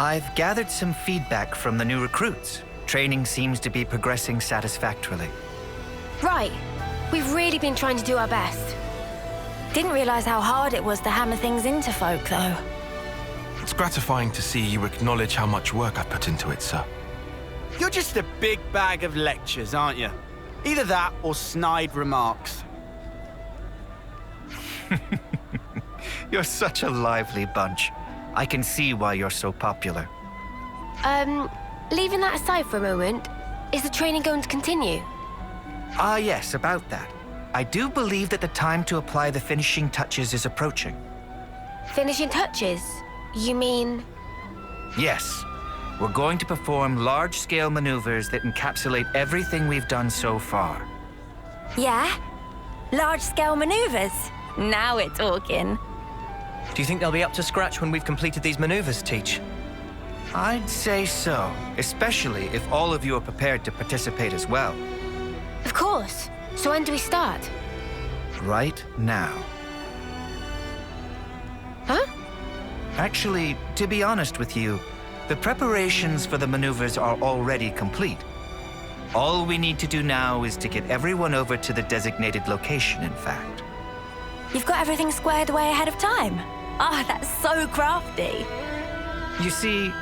I've gathered some feedback from the new recruits. Training seems to be progressing satisfactorily. Right. We've really been trying to do our best. Didn't realize how hard it was to hammer things into folk, though. It's gratifying to see you acknowledge how much work I put into it, sir. You're just a big bag of lectures, aren't you? Either that or snide remarks. You're such a lively bunch. I can see why you're so popular. Leaving that aside for a moment, is the training going to continue? Ah, yes, about that. I do believe that the time to apply the finishing touches is approaching. Finishing touches? You mean... Yes. We're going to perform large-scale maneuvers that encapsulate everything we've done so far. Yeah? Large-scale maneuvers? Now we're talking. Do you think they'll be up to scratch when we've completed these maneuvers, Teach? I'd say so, especially if all of you are prepared to participate as well. Of course. So when do we start? Right now. Huh? Actually, to be honest with you, the preparations for the maneuvers are already complete. All we need to do now is to get everyone over to the designated location, in fact. You've got everything squared away ahead of time? Ah, that's so crafty. You see,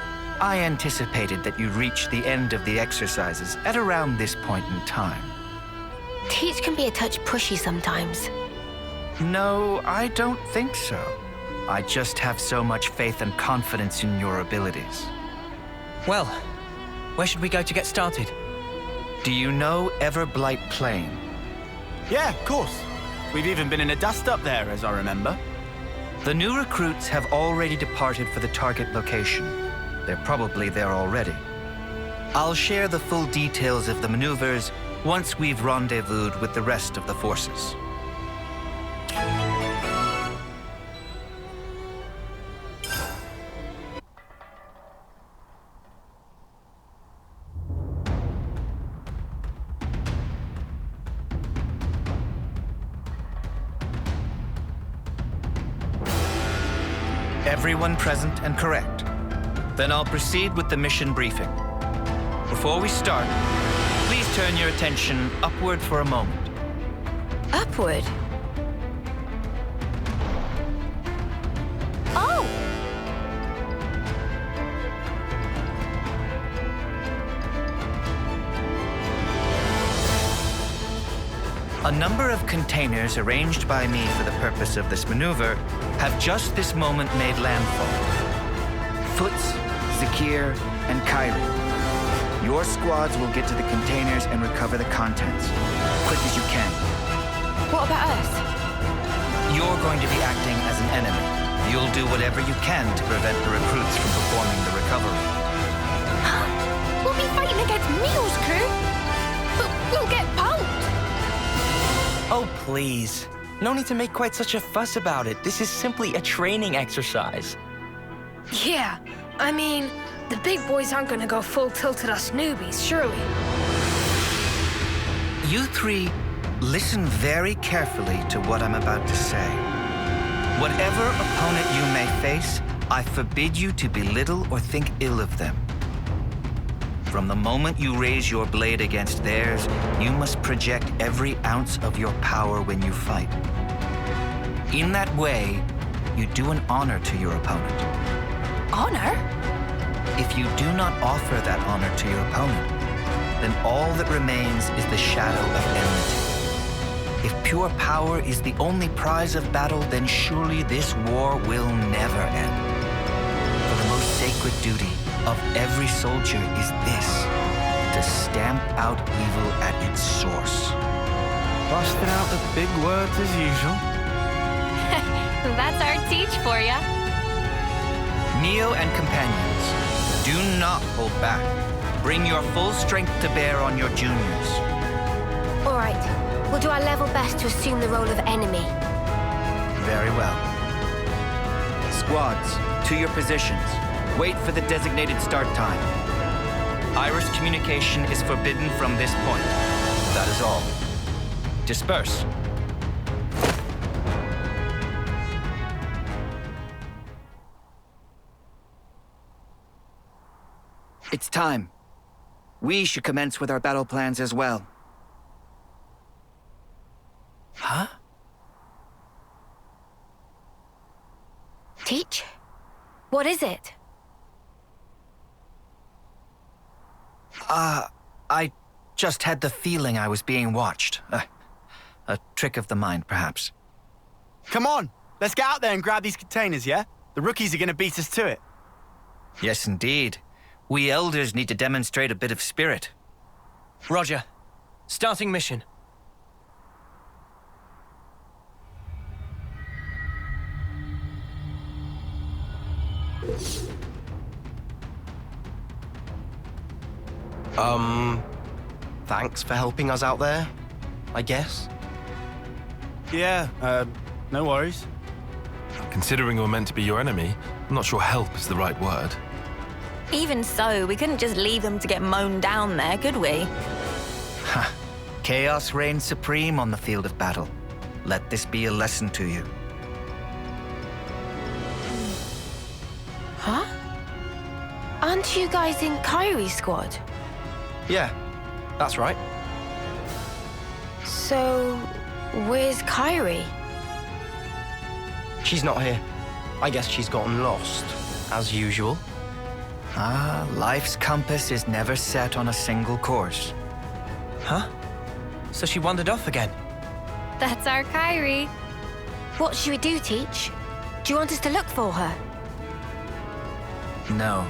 I anticipated that you'd reach the end of the exercises at around this point in time. Teach can be a touch pushy sometimes. No, I don't think so. I just have so much faith and confidence in your abilities. Well, where should we go to get started? Do you know Everblight Plain? Yeah, of course. We've even been in a dust-up there, as I remember. The new recruits have already departed for the target location. They're probably there already. I'll share the full details of the maneuvers once we've rendezvoused with the rest of the forces. Everyone present and correct. Then I'll proceed with the mission briefing. Before we start, please turn your attention upward for a moment. Upward? Oh! A number of containers arranged by me for the purpose of this maneuver have just this moment made landfall. Foots, Zakir, and Kylie. Your squads will get to the containers and recover the contents, quick as you can. What about us? You're going to be acting as an enemy. You'll do whatever you can to prevent the recruits from performing the recovery. We'll be fighting against Meal's crew? But we'll get punked! Oh, please. No need to make quite such a fuss about it. This is simply a training exercise. Yeah, I mean, the big boys aren't gonna go full tilt at us newbies, surely. You three, listen very carefully to what I'm about to say. Whatever opponent you may face, I forbid you to belittle or think ill of them. From the moment you raise your blade against theirs, you must project every ounce of your power when you fight. In that way, you do an honor to your opponent. Honor? If you do not offer that honor to your opponent, then all that remains is the shadow of enmity. If pure power is the only prize of battle, then surely this war will never end. For the most sacred duty of every soldier is this, to stamp out evil at its source. Busting out the big words as usual. That's our Teach for ya. Neo and companions, do not hold back. Bring your full strength to bear on your juniors. All right, we'll do our level best to assume the role of enemy. Very well. Squads, to your positions. Wait for the designated start time. Iris communication is forbidden from this point. That is all. Disperse. It's time. We should commence with our battle plans as well. Huh? Teach? What is it? I just had the feeling I was being watched. A trick of the mind, perhaps. Come on, let's get out there and grab these containers, yeah? The rookies are gonna beat us to it. Yes, indeed. We elders need to demonstrate a bit of spirit. Roger. Starting mission. Thanks for helping us out there, I guess. Yeah, no worries. Considering we're meant to be your enemy, I'm not sure help is the right word. Even so, we couldn't just leave them to get mown down there, could we? Ha! Chaos reigns supreme on the field of battle. Let this be a lesson to you. Huh? Aren't you guys in Kyrie's squad? Yeah, that's right. So, where's Kyrie? She's not here. I guess she's gotten lost, as usual. Life's compass is never set on a single course. Huh? So she wandered off again? That's our Kyrie. What should we do, Teach? Do you want us to look for her? No.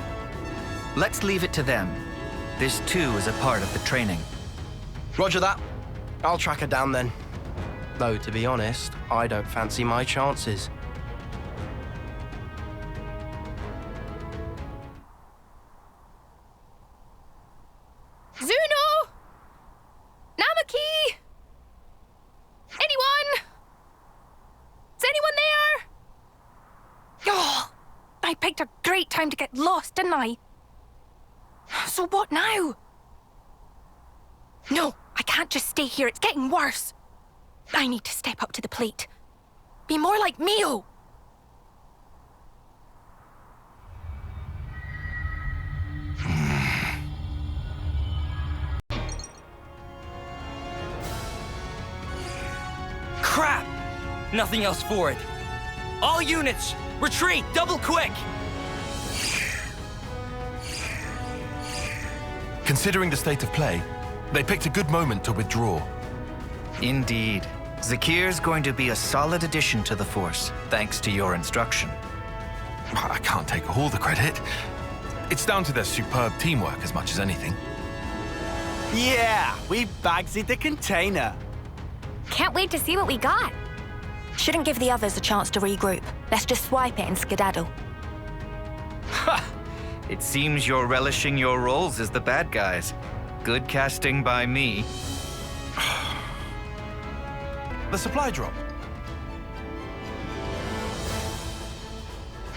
Let's leave it to them. This too is a part of the training. Roger that. I'll track her down then. Though, to be honest, I don't fancy my chances. Zuno! Namaki! Anyone? Is anyone there? Oh, I picked a great time to get lost, didn't I? So what now? No, I can't just stay here. It's getting worse. I need to step up to the plate. Be more like Mio. Crap! Nothing else for it. All units, retreat, double quick! Considering the state of play, they picked a good moment to withdraw. Indeed. Zakir's going to be a solid addition to the Force, thanks to your instruction. I can't take all the credit. It's down to their superb teamwork as much as anything. Yeah, we bagsy the container. Can't wait to see what we got. Shouldn't give the others a chance to regroup. Let's just swipe it and skedaddle. Ha! It seems you're relishing your roles as the bad guys. Good casting by me. The supply drop.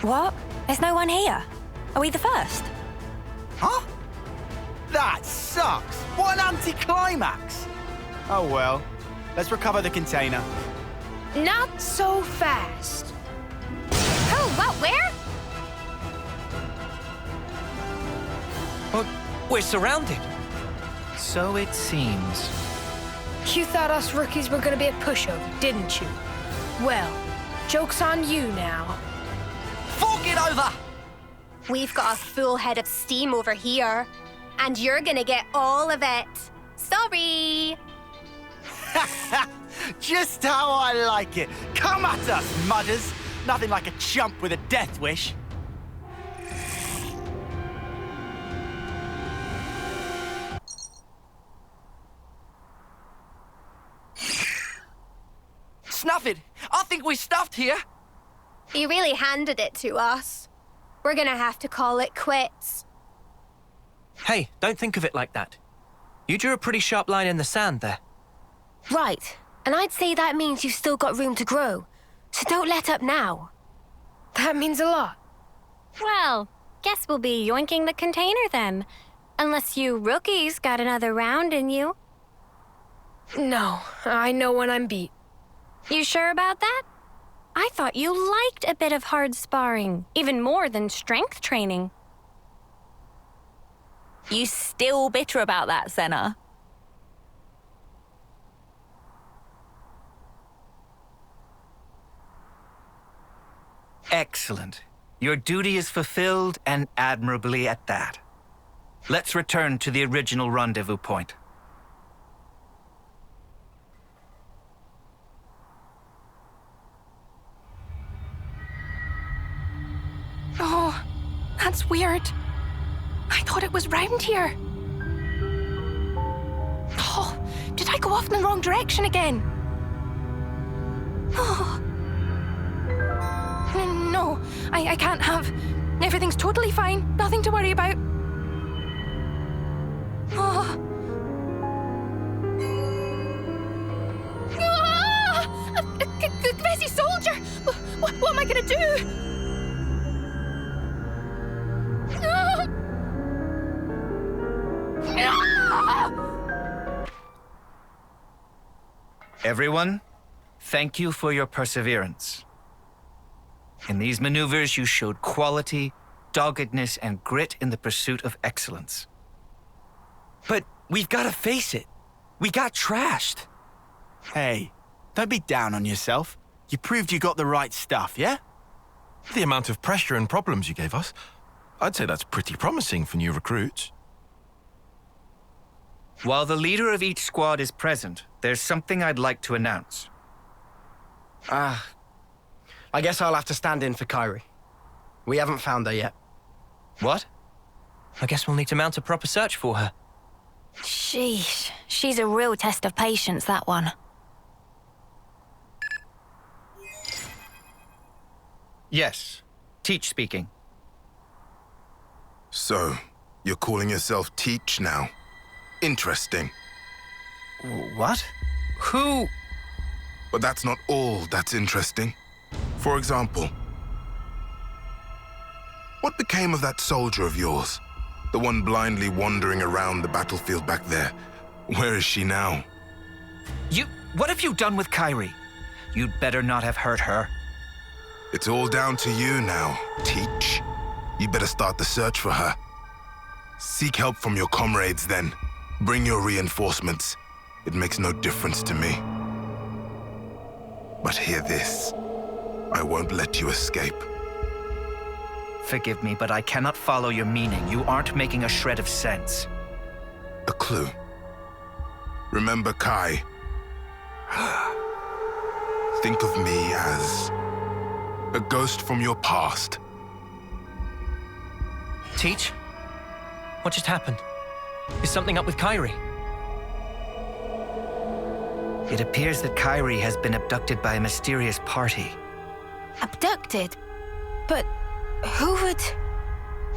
What? There's no one here. Are we the first? Huh? That sucks. What an anticlimax. Oh well. Let's recover the container. Not so fast. Oh, what? Where? Well, we're surrounded. So it seems. You thought us rookies were gonna be a pushover, didn't you? Well, joke's on you now. Fork it over! We've got a full head of steam over here, and you're gonna get all of it. Sorry. Just how I like it. Come at us, mudders. Nothing like a chump with a death wish. Snuff it! I think we're stuffed here! You really handed it to us. We're gonna have to call it quits. Hey, don't think of it like that. You drew a pretty sharp line in the sand there. Right. And I'd say that means you've still got room to grow. So don't let up now. That means a lot. Well, guess we'll be yoinking the container then. Unless you rookies got another round in you. No, I know when I'm beat. You sure about that? I thought you liked a bit of hard sparring, even more than strength training. You still bitter about that, Senna? Excellent. Your duty is fulfilled, and admirably at that. Let's return to the original rendezvous point. Oh, that's weird. I thought it was round here. Oh, did I go off in the wrong direction again? Oh. No, I can't have. Everything's totally fine. Nothing to worry about. Oh. Ah! A Vessi soldier! What am I gonna do? Everyone, thank you for your perseverance. In these maneuvers, you showed quality, doggedness, and grit in the pursuit of excellence. But we've got to face it. We got trashed. Hey, don't be down on yourself. You proved you got the right stuff, yeah? The amount of pressure and problems you gave us, I'd say that's pretty promising for new recruits. While the leader of each squad is present, there's something I'd like to announce. I guess I'll have to stand in for Kyrie. We haven't found her yet. What? I guess we'll need to mount a proper search for her. Sheesh. She's a real test of patience, that one. Yes. Teach speaking. So, you're calling yourself Teach now? Interesting. What? Who? But that's not all that's interesting. For example, what became of that soldier of yours? The one blindly wandering around the battlefield back there. Where is she now? What have you done with Kyrie? You'd better not have hurt her. It's all down to you now, Teach. You better start the search for her. Seek help from your comrades then. Bring your reinforcements. It makes no difference to me. But hear this. I won't let you escape. Forgive me, but I cannot follow your meaning. You aren't making a shred of sense. A clue. Remember Kai. Think of me as a ghost from your past. Teach? What just happened? Is something up with Kyrie? It appears that Kyrie has been abducted by a mysterious party. Abducted? But who would...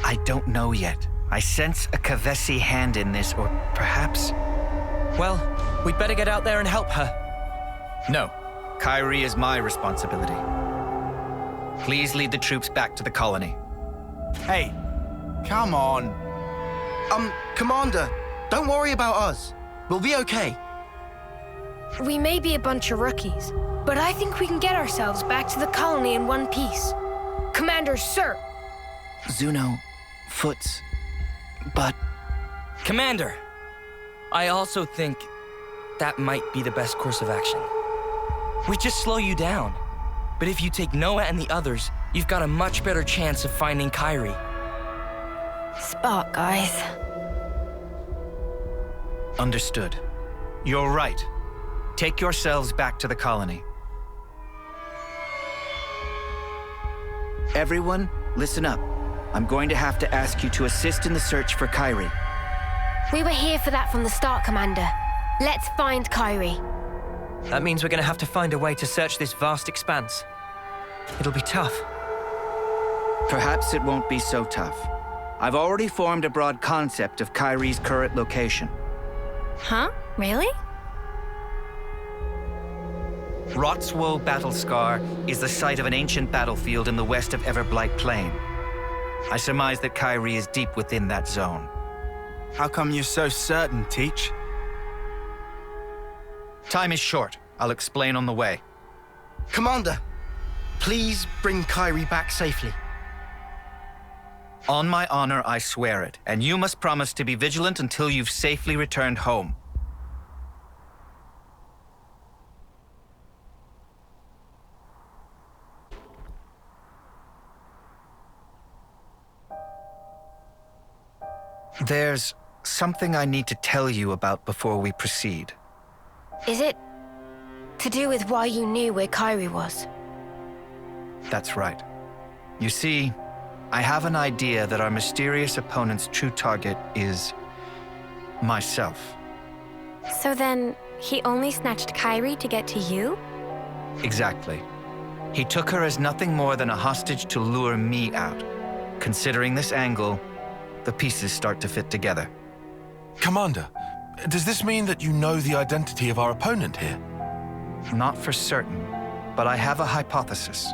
I don't know yet. I sense a Kavesi hand in this, or perhaps... Well, we'd better get out there and help her. No. Kyrie is my responsibility. Please lead the troops back to the colony. Hey, come on. Commander, don't worry about us. We'll be okay. We may be a bunch of rookies, but I think we can get ourselves back to the colony in one piece. Commander, sir! Zuno, Foots, but... Commander, I also think that might be the best course of action. We just slow you down. But if you take Noah and the others, you've got a much better chance of finding Kyrie. Spark, guys. Understood. You're right. Take yourselves back to the colony. Everyone, listen up. I'm going to have to ask you to assist in the search for Kyrie. We were here for that from the start, Commander. Let's find Kyrie. That means we're going to have to find a way to search this vast expanse. It'll be tough. Perhaps it won't be so tough. I've already formed a broad concept of Kyrie's current location. Huh? Really? Rotswoe Battlescar is the site of an ancient battlefield in the west of Everblight Plain. I surmise that Kyrie is deep within that zone. How come you're so certain, Teach? Time is short. I'll explain on the way. Commander, please bring Kyrie back safely. On my honor, I swear it, and you must promise to be vigilant until you've safely returned home. There's something I need to tell you about before we proceed. Is it to do with why you knew where Kyrie was? That's right. You see, I have an idea that our mysterious opponent's true target is myself. So then, he only snatched Kyrie to get to you? Exactly. He took her as nothing more than a hostage to lure me out. Considering this angle, the pieces start to fit together. Commander, does this mean that you know the identity of our opponent here? Not for certain, but I have a hypothesis.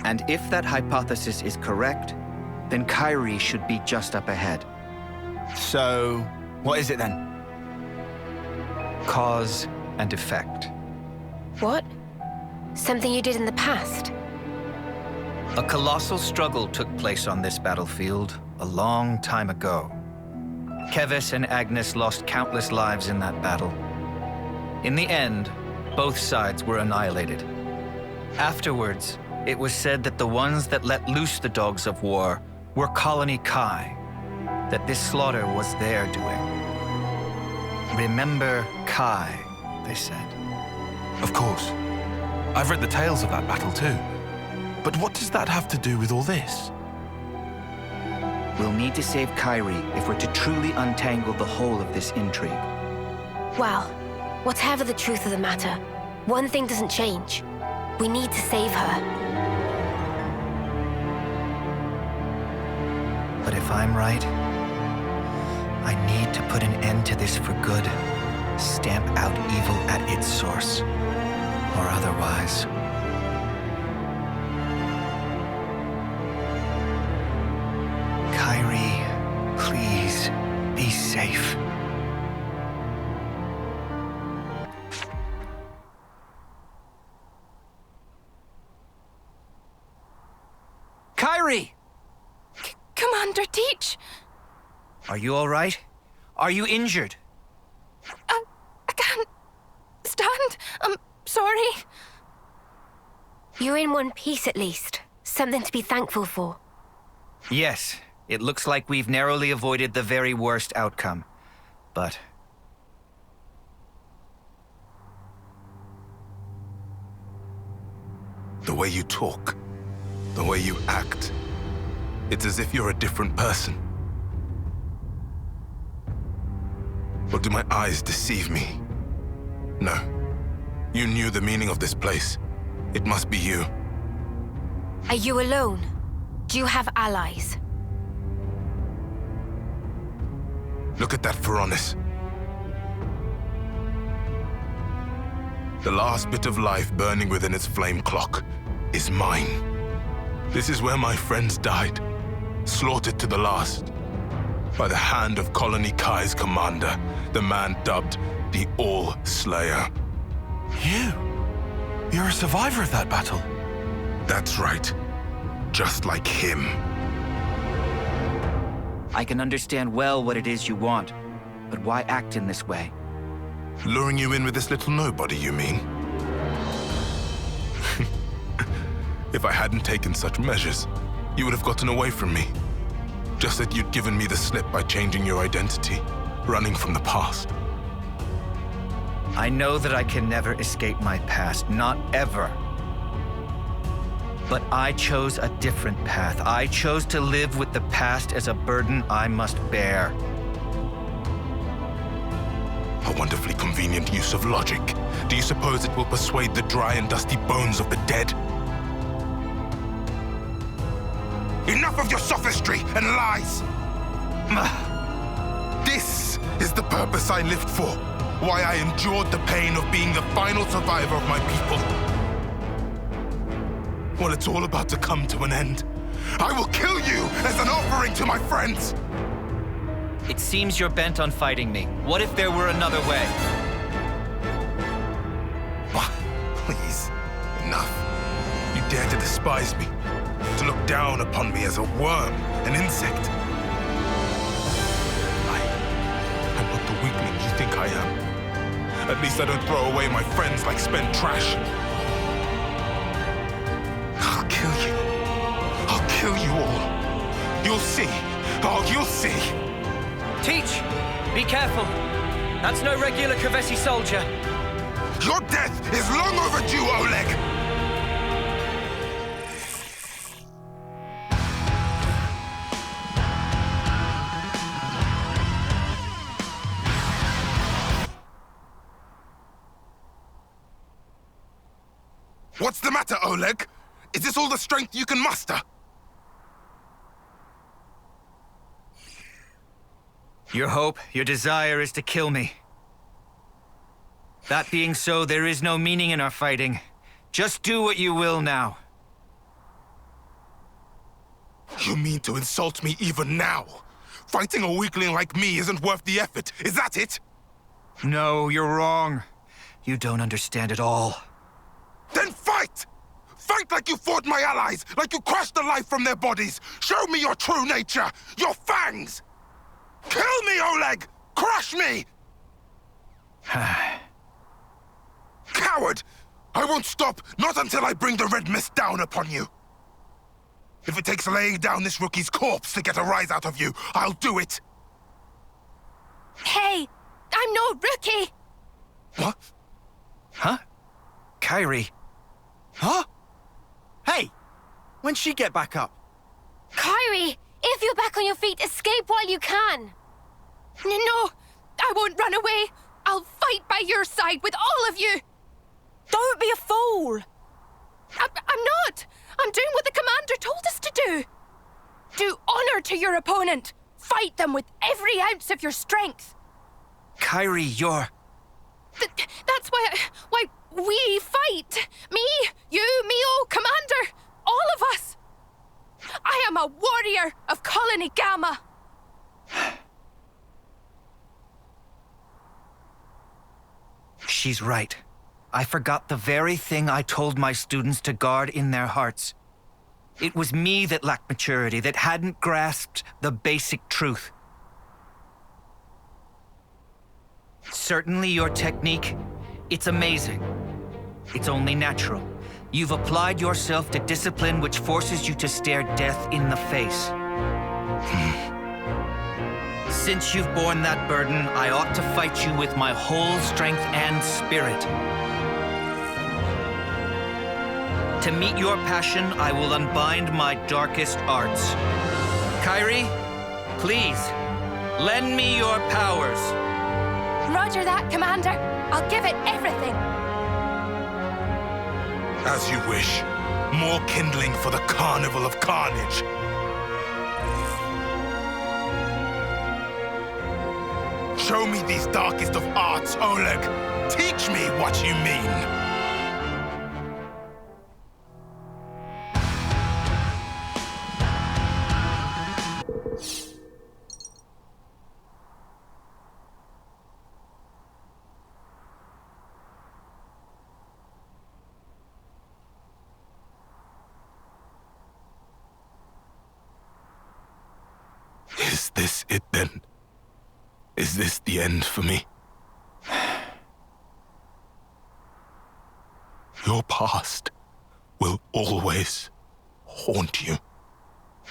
And if that hypothesis is correct, then Kyrie should be just up ahead. So, what is it then? Cause and effect. What? Something you did in the past? A colossal struggle took place on this battlefield a long time ago. Keves and Agnus lost countless lives in that battle. In the end, both sides were annihilated. Afterwards, it was said that the ones that let loose the dogs of war were Colony Kai, that this slaughter was their doing. Remember Kai, they said. Of course. I've read the tales of that battle too. But what does that have to do with all this? We'll need to save Kyrie if we're to truly untangle the whole of this intrigue. Well, whatever the truth of the matter, one thing doesn't change. We need to save her. But if I'm right, I need to put an end to this for good. Stamp out evil at its source. Or otherwise. Kyrie, please, be safe. Kyrie! Commander Teach! Are you all right? Are you injured? I can't stand. I'm sorry. You're in one piece at least. Something to be thankful for. Yes, it looks like we've narrowly avoided the very worst outcome. But... The way you talk, the way you act, it's as if you're a different person. Or do my eyes deceive me? No. You knew the meaning of this place. It must be you. Are you alone? Do you have allies? Look at that Pharaonis. The last bit of life burning within its flame clock is mine. This is where my friends died, slaughtered to the last, by the hand of Colony Kai's commander, the man dubbed the All-Slayer. You're a survivor of that battle. That's right. Just like him. I can understand well what it is you want, but why act in this way? Luring you in with this little nobody, you mean? If I hadn't taken such measures, you would have gotten away from me. Just that you'd given me the slip by changing your identity, running from the past. I know that I can never escape my past, not ever. But I chose a different path. I chose to live with the past as a burden I must bear. A wonderfully convenient use of logic. Do you suppose it will persuade the dry and dusty bones of the dead? Enough of your sophistry and lies! This is the purpose I lived for. Why I endured the pain of being the final survivor of my people. Well, it's all about to come to an end. I will kill you as an offering to my friends! It seems you're bent on fighting me. What if there were another way? Please, enough. You dare to despise me, to look down upon me as a worm, an insect. I'm not the weakling you think I am. At least I don't throw away my friends like spent trash. I'll kill you. I'll kill you all. You'll see. Oh, you'll see. Teach! Be careful. That's no regular Kavesi soldier. Your death is long overdue, Oleg! What's the matter, Oleg? Is this all the strength you can muster? Your hope, your desire is to kill me. That being so, there is no meaning in our fighting. Just do what you will now. You mean to insult me even now? Fighting a weakling like me isn't worth the effort, is that it? No, you're wrong. You don't understand at all. Then fight! Fight like you fought my allies, like you crushed the life from their bodies! Show me your true nature, your fangs! Kill me, Oleg! Crush me! Coward! I won't stop, not until I bring the red mist down upon you. If it takes laying down this rookie's corpse to get a rise out of you, I'll do it. Hey, I'm no rookie! What? Huh? Kairi. Huh? Hey, when'd she get back up? Kairi, if you're back on your feet, escape while you can. No, I won't run away. I'll fight by your side with all of you. Don't be a fool. I'm not. I'm doing what the commander told us to do. Do honor to your opponent. Fight them with every ounce of your strength. Kairi, you're... That's why we fight. Me, you, Mio, Commander, all of us. I am a warrior of Colony Gamma. She's right. I forgot the very thing I told my students to guard in their hearts. It was me that lacked maturity, that hadn't grasped the basic truth. Certainly your technique, it's amazing. It's only natural. You've applied yourself to discipline which forces you to stare death in the face. Since you've borne that burden, I ought to fight you with my whole strength and spirit. To meet your passion, I will unbind my darkest arts. Kairi, please, lend me your powers. Roger that, Commander. I'll give it everything. As you wish. More kindling for the Carnival of Carnage. Show me these darkest of arts, Oleg. Teach me what you mean. Is this it then? Is this the end for me? Your past will always haunt you.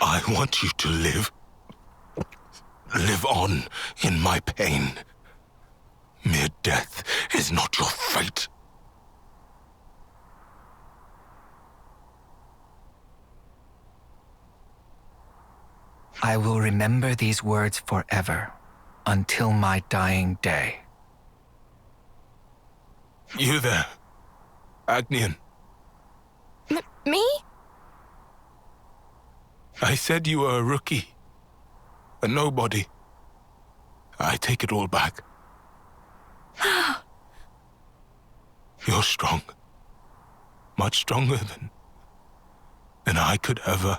I want you to live on in my pain. Mere death is not your fate. I will remember these words forever, until my dying day. You there, Agnian. Me? I said you were a rookie, a nobody. I take it all back. You're strong. Much stronger than I could ever.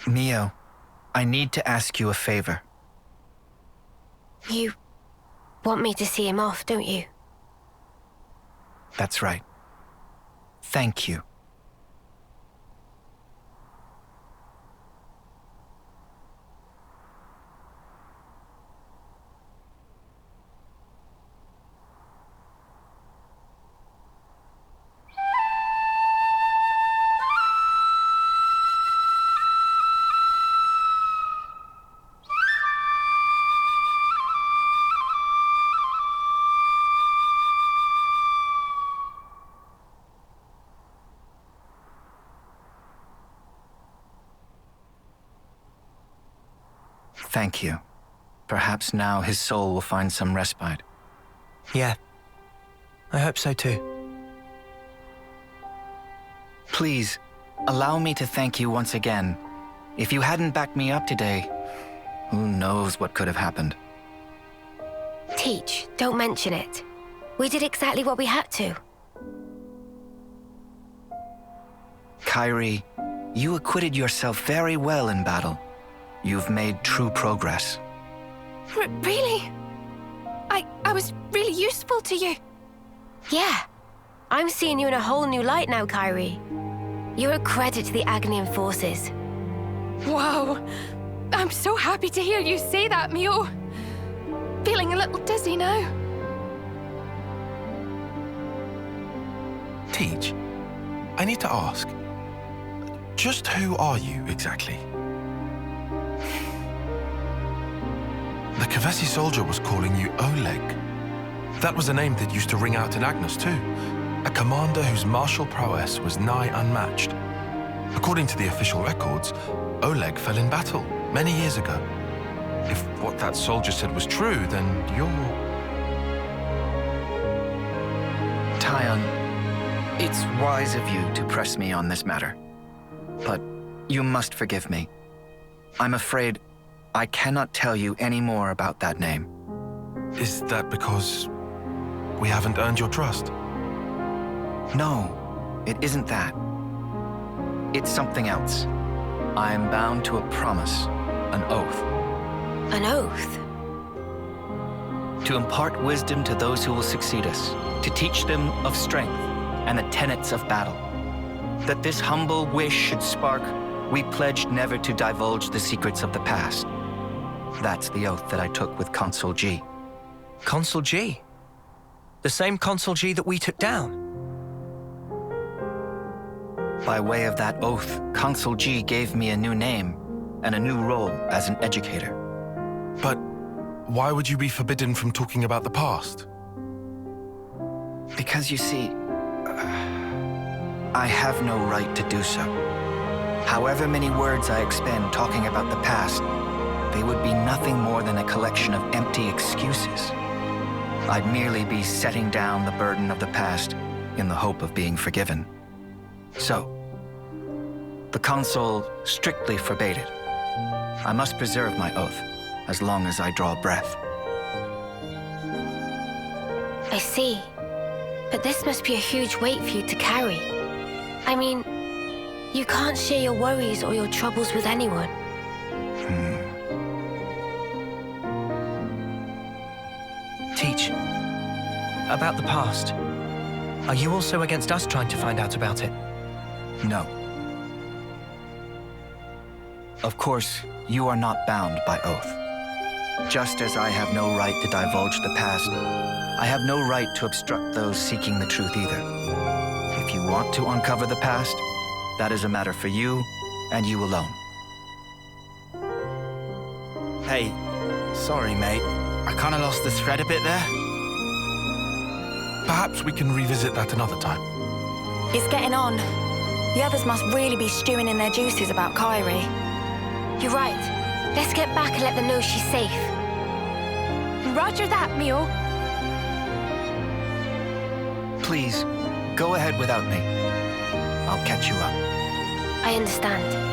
Mio, I need to ask you a favor. You want me to see him off, don't you? That's right. Thank you. Thank you. Perhaps now his soul will find some respite. Yeah. I hope so too. Please, allow me to thank you once again. If you hadn't backed me up today, who knows what could have happened. Teach, don't mention it. We did exactly what we had to. Kyrie, you acquitted yourself very well in battle. You've made true progress. Really? I was really useful to you. Yeah. I'm seeing you in a whole new light now, Kyrie. You're a credit to the Agnian forces. Wow. I'm so happy to hear you say that, Mio. Feeling a little dizzy now. Teach, I need to ask, just who are you exactly? The Kavesi soldier was calling you Oleg. That was a name that used to ring out in Agnus too. A commander whose martial prowess was nigh unmatched. According to the official records, Oleg fell in battle many years ago. If what that soldier said was true, then you're... Tyon, it's wise of you to press me on this matter. But you must forgive me. I'm afraid I cannot tell you any more about that name. Is that because we haven't earned your trust? No, it isn't that. It's something else. I am bound to a promise, an oath. An oath? To impart wisdom to those who will succeed us, to teach them of strength and the tenets of battle. That this humble wish should spark, we pledged never to divulge the secrets of the past. That's the oath that I took with Consul G. Consul G? The same Consul G that we took down? By way of that oath, Consul G gave me a new name and a new role as an educator. But why would you be forbidden from talking about the past? Because you see, I have no right to do so. However many words I expend talking about the past, they would be nothing more than a collection of empty excuses. I'd merely be setting down the burden of the past in the hope of being forgiven. So, the consul strictly forbade it. I must preserve my oath as long as I draw breath. I see. But this must be a huge weight for you to carry. I mean, you can't share your worries or your troubles with anyone. Teach, about the past. Are you also against us trying to find out about it? No. Of course, you are not bound by oath. Just as I have no right to divulge the past, I have no right to obstruct those seeking the truth either. If you want to uncover the past, that is a matter for you and you alone. Hey, sorry, mate. I kind of lost the thread a bit there. Perhaps we can revisit that another time. It's getting on. The others must really be stewing in their juices about Kyrie. You're right. Let's get back and let them know she's safe. Roger that, Mio. Please, go ahead without me. I'll catch you up. I understand.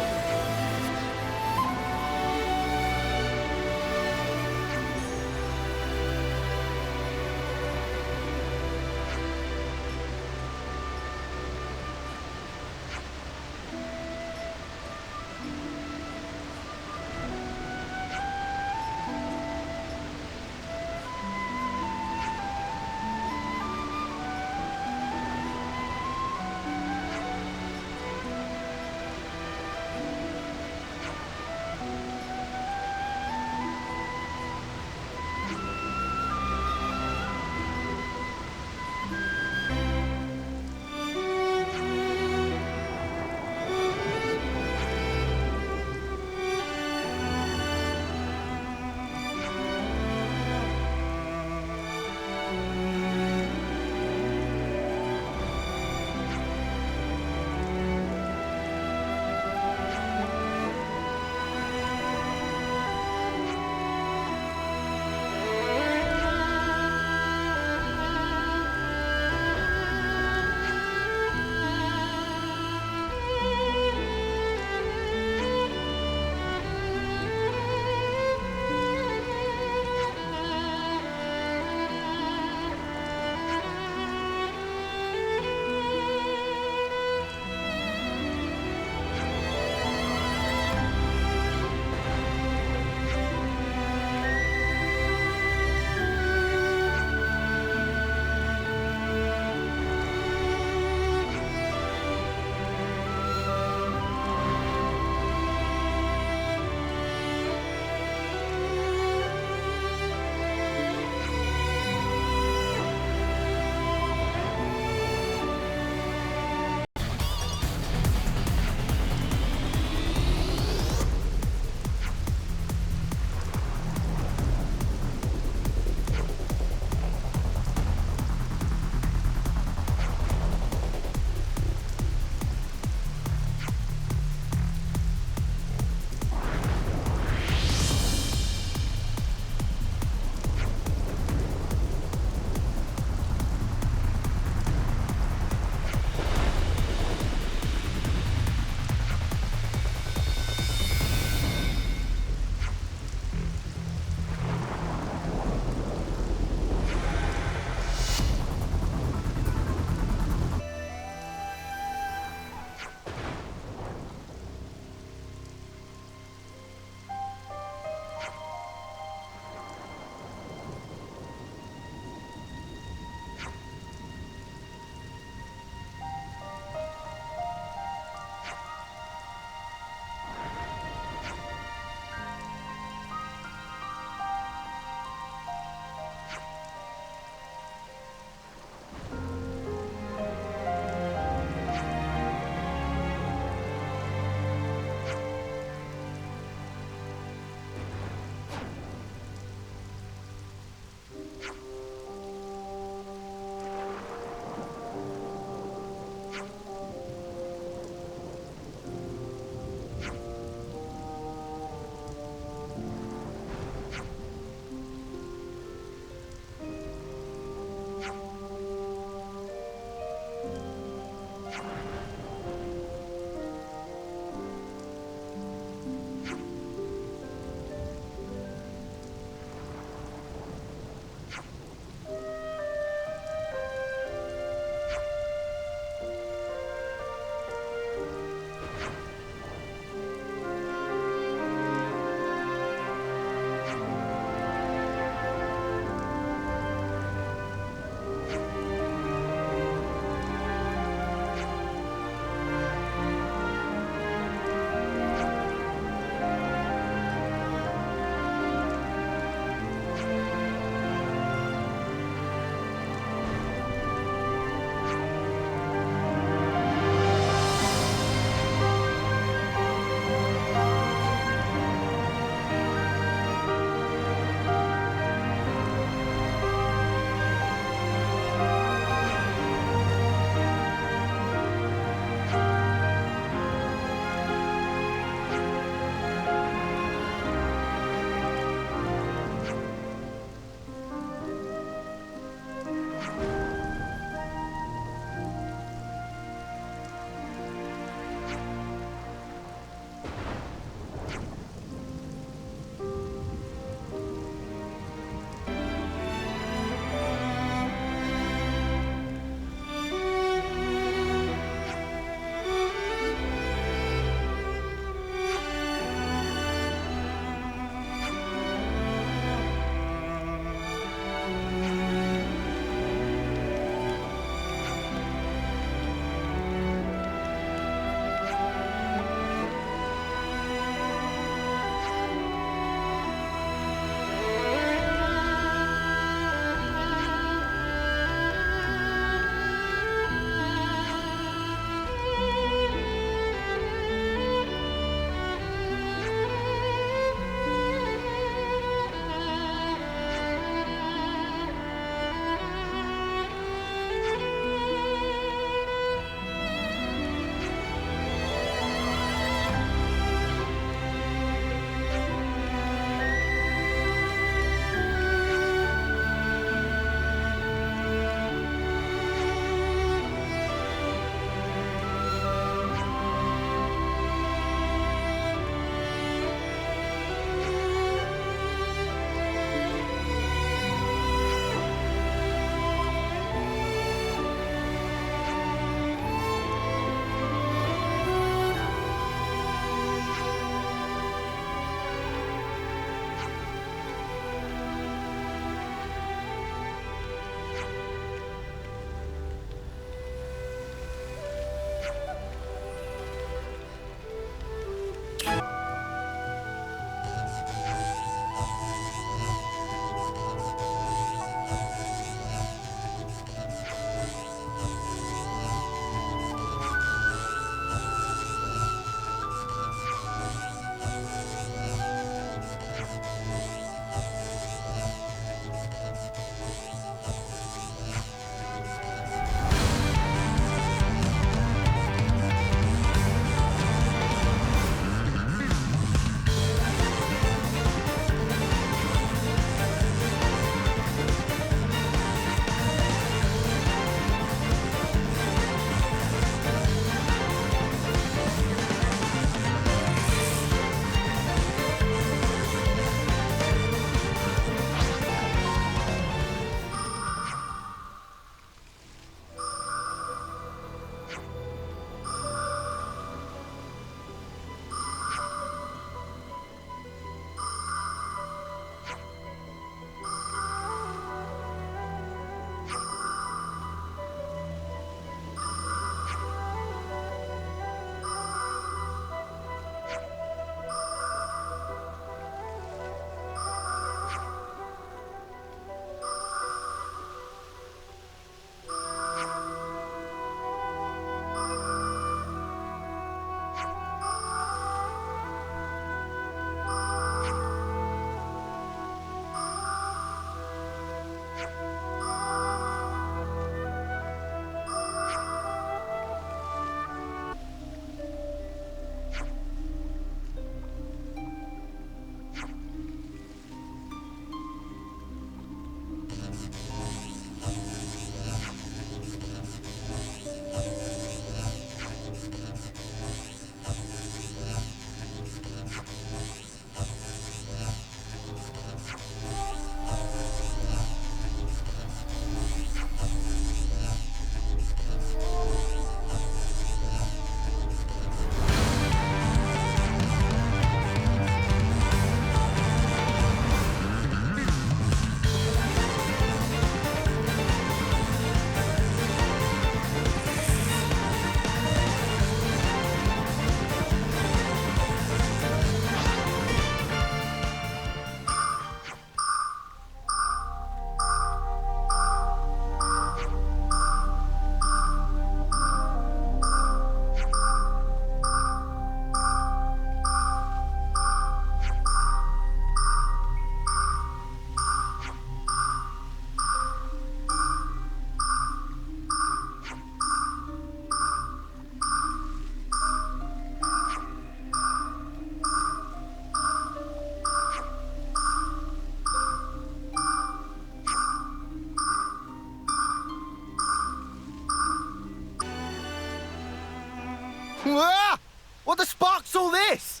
Ah! What the spark's all this?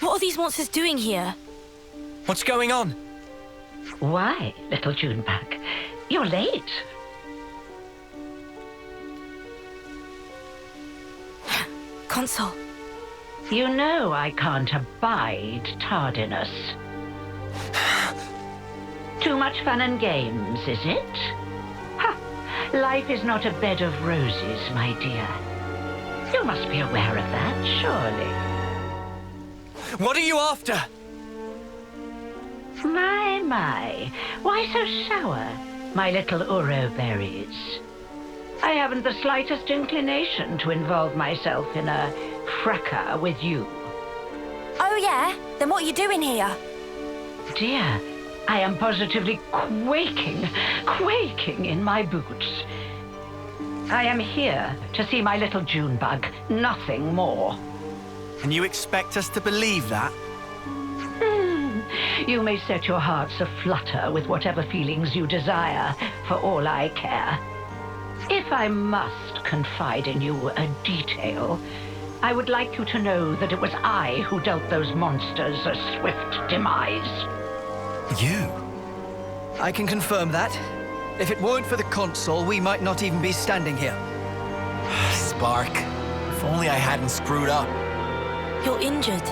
What are these monsters doing here? What's going on? Why, little Junebug? You're late. Consul. You know I can't abide tardiness. Too much fun and games, is it? Ha! Life is not a bed of roses, my dear. You must be aware of that, surely. What are you after? My. Why so sour, my little Uro berries? I haven't the slightest inclination to involve myself in a fracas with you. Oh, yeah? Then what are you doing here? Dear, I am positively quaking in my boots. I am here to see my little Junebug, nothing more. And you expect us to believe that? You may set your hearts aflutter with whatever feelings you desire, for all I care. If I must confide in you a detail, I would like you to know that it was I who dealt those monsters a swift demise. You? I can confirm that. If it weren't for the Consul, we might not even be standing here. Spark. If only I hadn't screwed up. You're injured.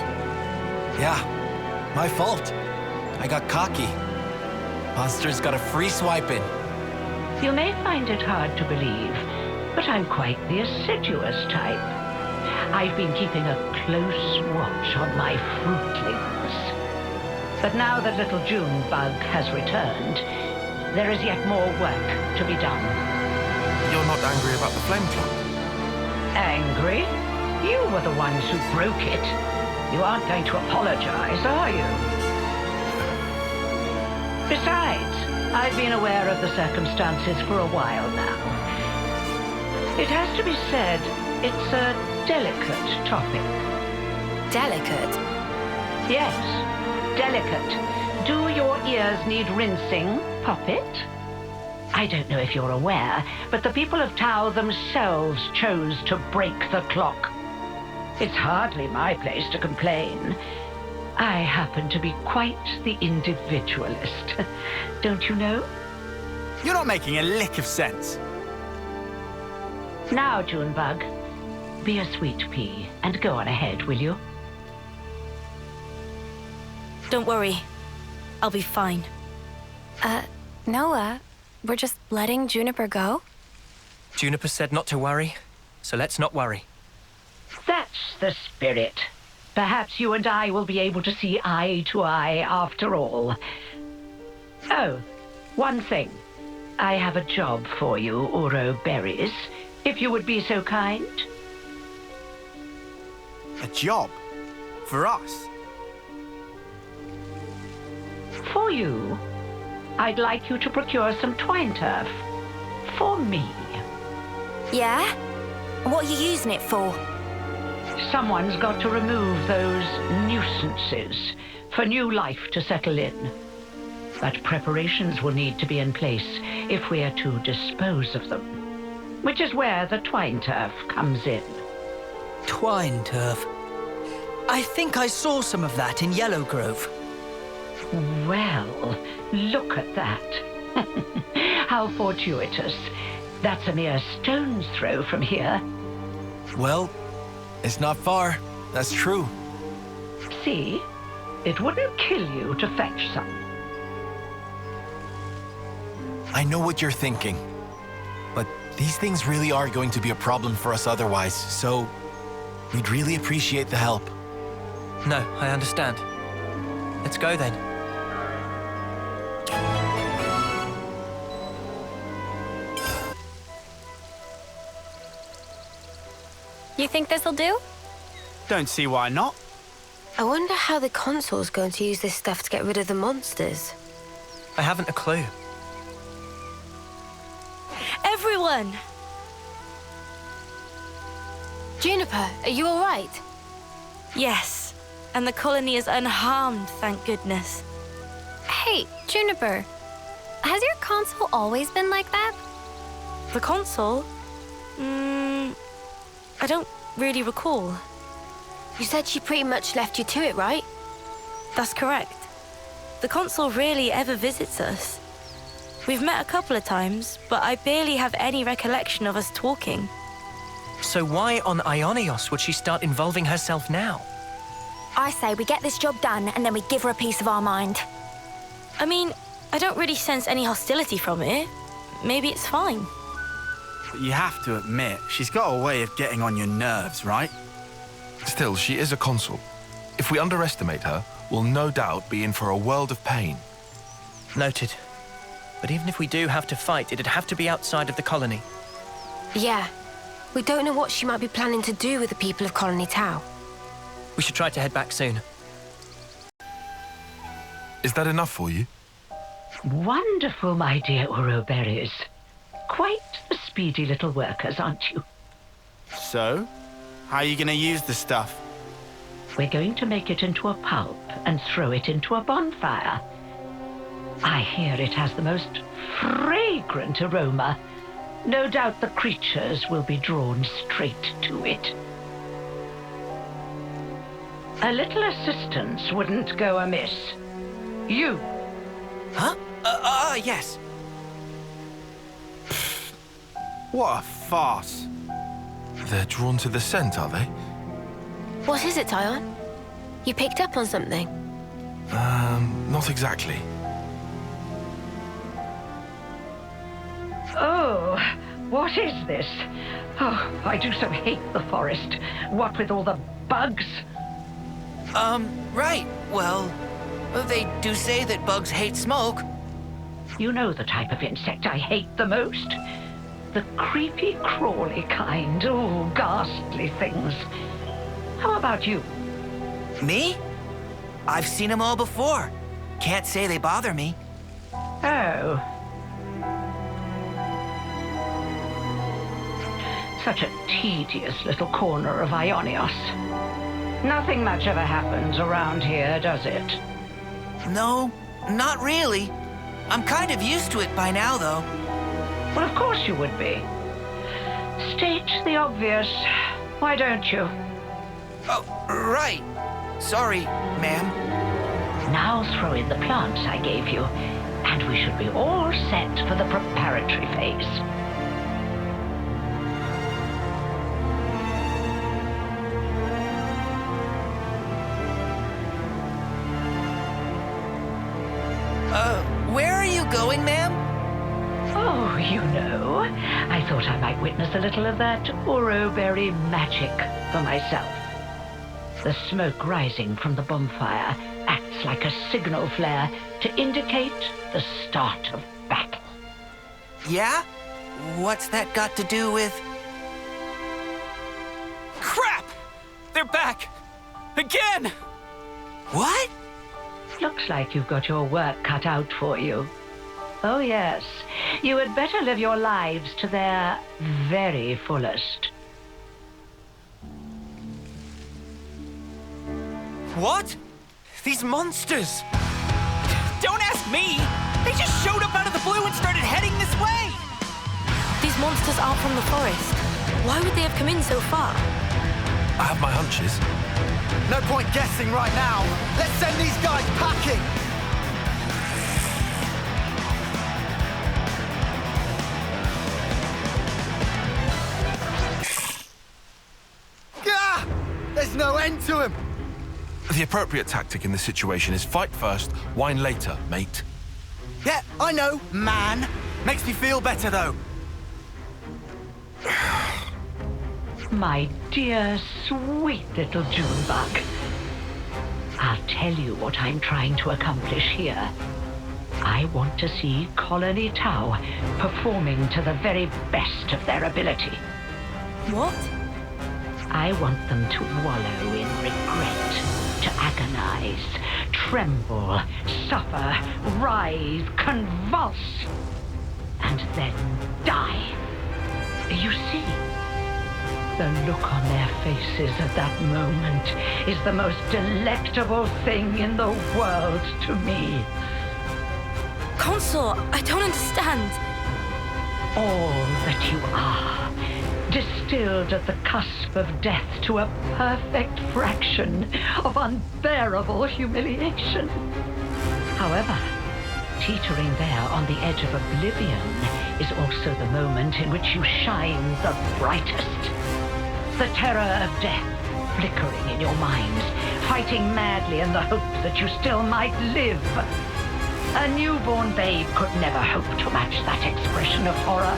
Yeah, my fault. I got cocky. Monsters got a free swipe in. You may find it hard to believe, but I'm quite the assiduous type. I've been keeping a close watch on my fruitlings. But now that little Junebug has returned, there is yet more work to be done. You're not angry about the flame clock? Angry? You were the ones who broke it. You aren't going to apologize, are you? Besides, I've been aware of the circumstances for a while now. It has to be said, it's a delicate topic. Delicate? Yes, delicate. Do your ears need rinsing, Poppet? I don't know if you're aware, but the people of Tau themselves chose to break the clock. It's hardly my place to complain. I happen to be quite the individualist. Don't you know? You're not making a lick of sense. Now, Junebug, be a sweet pea and go on ahead, will you? Don't worry. I'll be fine. Noah, we're just letting Juniper go? Juniper said not to worry, so let's not worry. That's the spirit. Perhaps you and I will be able to see eye to eye after all. Oh, one thing. I have a job for you, Uro Berries, if you would be so kind. A job? For us? For you. I'd like you to procure some twine turf. For me. Yeah? What are you using it for? Someone's got to remove those nuisances for new life to settle in. But preparations will need to be in place if we are to dispose of them, which is where the twine turf comes in. Twine turf? I think I saw some of that in Yellow Grove. Well, look at that. How fortuitous. That's a mere stone's throw from here. Well, it's not far. That's true. See? It wouldn't kill you to fetch some. I know what you're thinking, but these things really are going to be a problem for us otherwise, so we'd really appreciate the help. No, I understand. Let's go then. You think this'll do? Don't see why not. I wonder how the Consul's going to use this stuff to get rid of the monsters. I haven't a clue. Everyone! Juniper, are you all right? Yes, and the colony is unharmed, thank goodness. Hey, Juniper, has your Consul always been like that? The Consul? I don't really recall. You said she pretty much left you to it, right? That's correct. The consul rarely ever visits us. We've met a couple of times, but I barely have any recollection of us talking. So why on Ionios would she start involving herself now? I say we get this job done and then we give her a piece of our mind. I mean, I don't really sense any hostility from it. Maybe it's fine. But you have to admit, she's got a way of getting on your nerves, right? Still, she is a consul. If we underestimate her, we'll no doubt be in for a world of pain. Noted. But even if we do have to fight, it'd have to be outside of the colony. Yeah. We don't know what she might be planning to do with the people of Colony Tau. We should try to head back soon. Is that enough for you? Wonderful, my dear Uroberries. Quite the speedy little workers, aren't you? So, how are you going to use the stuff? We're going to make it into a pulp and throw it into a bonfire. I hear it has the most fragrant aroma. No doubt the creatures will be drawn straight to it. A little assistance wouldn't go amiss. You. Huh? Yes. What a farce. They're drawn to the scent, are they? What is it, Tyon? You picked up on something? Not exactly. Oh, what is this? Oh, I do so hate the forest. What with all the bugs? Right. Well, they do say that bugs hate smoke. You know the type of insect I hate the most? The creepy, crawly kind. Oh, ghastly things. How about you? Me? I've seen them all before. Can't say they bother me. Oh. Such a tedious little corner of Ionios. Nothing much ever happens around here, does it? No, not really. I'm kind of used to it by now, though. Well, of course you would be. State the obvious. Why don't you? Oh, right. Sorry, ma'am. Now throw in the plants I gave you, and we should be all set for the preparatory phase. Where are you going, ma'am? Oh, you know, I thought I might witness a little of that Uroberry magic for myself. The smoke rising from the bonfire acts like a signal flare to indicate the start of battle. Yeah? What's that got to do with... Crap! They're back! Again! What? Looks like you've got your work cut out for you. Oh, yes. You had better live your lives to their very fullest. What? These monsters! Don't ask me! They just showed up out of the blue and started heading this way! These monsters aren't from the forest. Why would they have come in so far? I have my hunches. No point guessing right now. Let's send these guys packing! Gah! There's no end to him! The appropriate tactic in this situation is fight first, whine later, mate. Yeah, I know, man. Makes me feel better, though. My dear, sweet little Junebug. I'll tell you what I'm trying to accomplish here. I want to see Colony Tau performing to the very best of their ability. What? I want them to wallow in regret, to agonize, tremble, suffer, writhe, convulse, and then die. You see, the look on their faces at that moment is the most delectable thing in the world to me. Consul, I don't understand. All that you are, distilled at the cusp of death to a perfect fraction of unbearable humiliation. However, teetering there on the edge of oblivion is also the moment in which you shine the brightest. The terror of death flickering in your minds, fighting madly in the hope that you still might live. A newborn babe could never hope to match that expression of horror.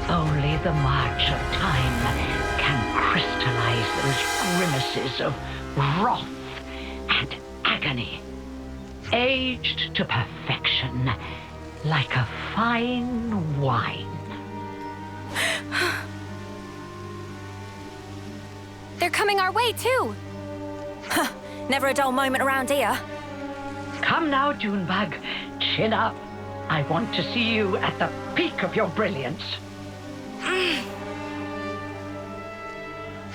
Only the march of time can crystallize those grimaces of wrath and agony, aged to perfection like a fine wine. They're coming our way, too. Never a dull moment around here. Come now, Junebug. Chin up. I want to see you at the peak of your brilliance.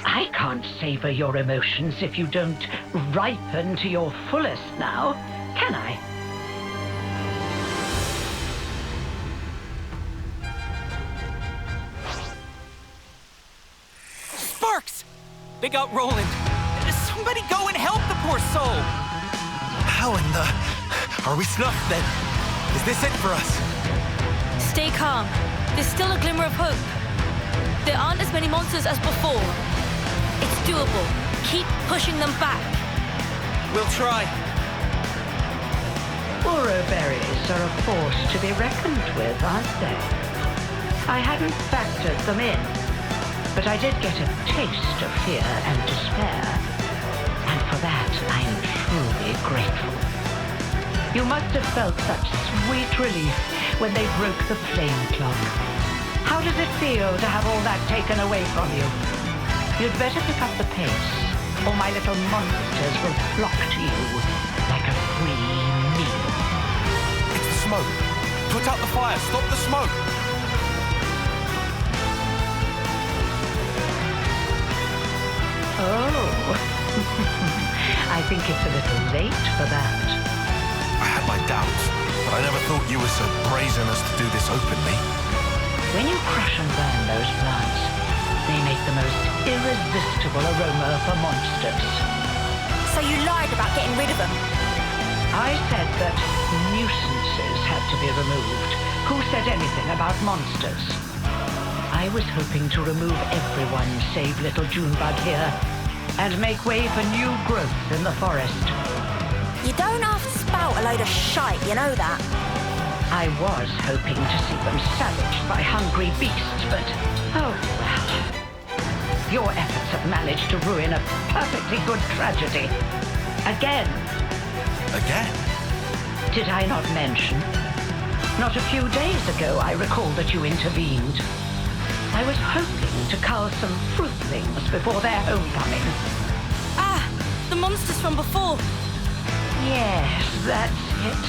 I can't savor your emotions if you don't ripen to your fullest now, can I? Sparks! They got Roland. Somebody go and help the poor soul! How in the... Are we snuffed then? Is this it for us? Stay calm. There's still a glimmer of hope. There aren't as many monsters as before. It's doable. Keep pushing them back. We'll try. Uroberries are a force to be reckoned with, aren't they? I hadn't factored them in, but I did get a taste of fear and despair. And for that, I'm truly grateful. You must have felt such sweet relief when they broke the flame clock. How does it feel to have all that taken away from you? You'd better pick up the pace, or my little monsters will flock to you like a free meal. It's the smoke. Put out the fire. Stop the smoke. Oh. I think it's a little late for that. I had my doubts, but I never thought you were so brazen as to do this openly. When you crush and burn those plants, they make the most irresistible aroma for monsters. So you lied about getting rid of them? I said that nuisances had to be removed. Who said anything about monsters? I was hoping to remove everyone save little Junebug here and make way for new growth in the forest. You don't have to spout a load of shite, you know that? I was hoping to see them savaged by hungry beasts, but oh well. Your efforts have managed to ruin a perfectly good tragedy. Again. Again? Did I not mention? Not a few days ago, I recall that you intervened. I was hoping to cull some fruitlings before their homecoming. Ah! The monsters from before! Yes, that's it.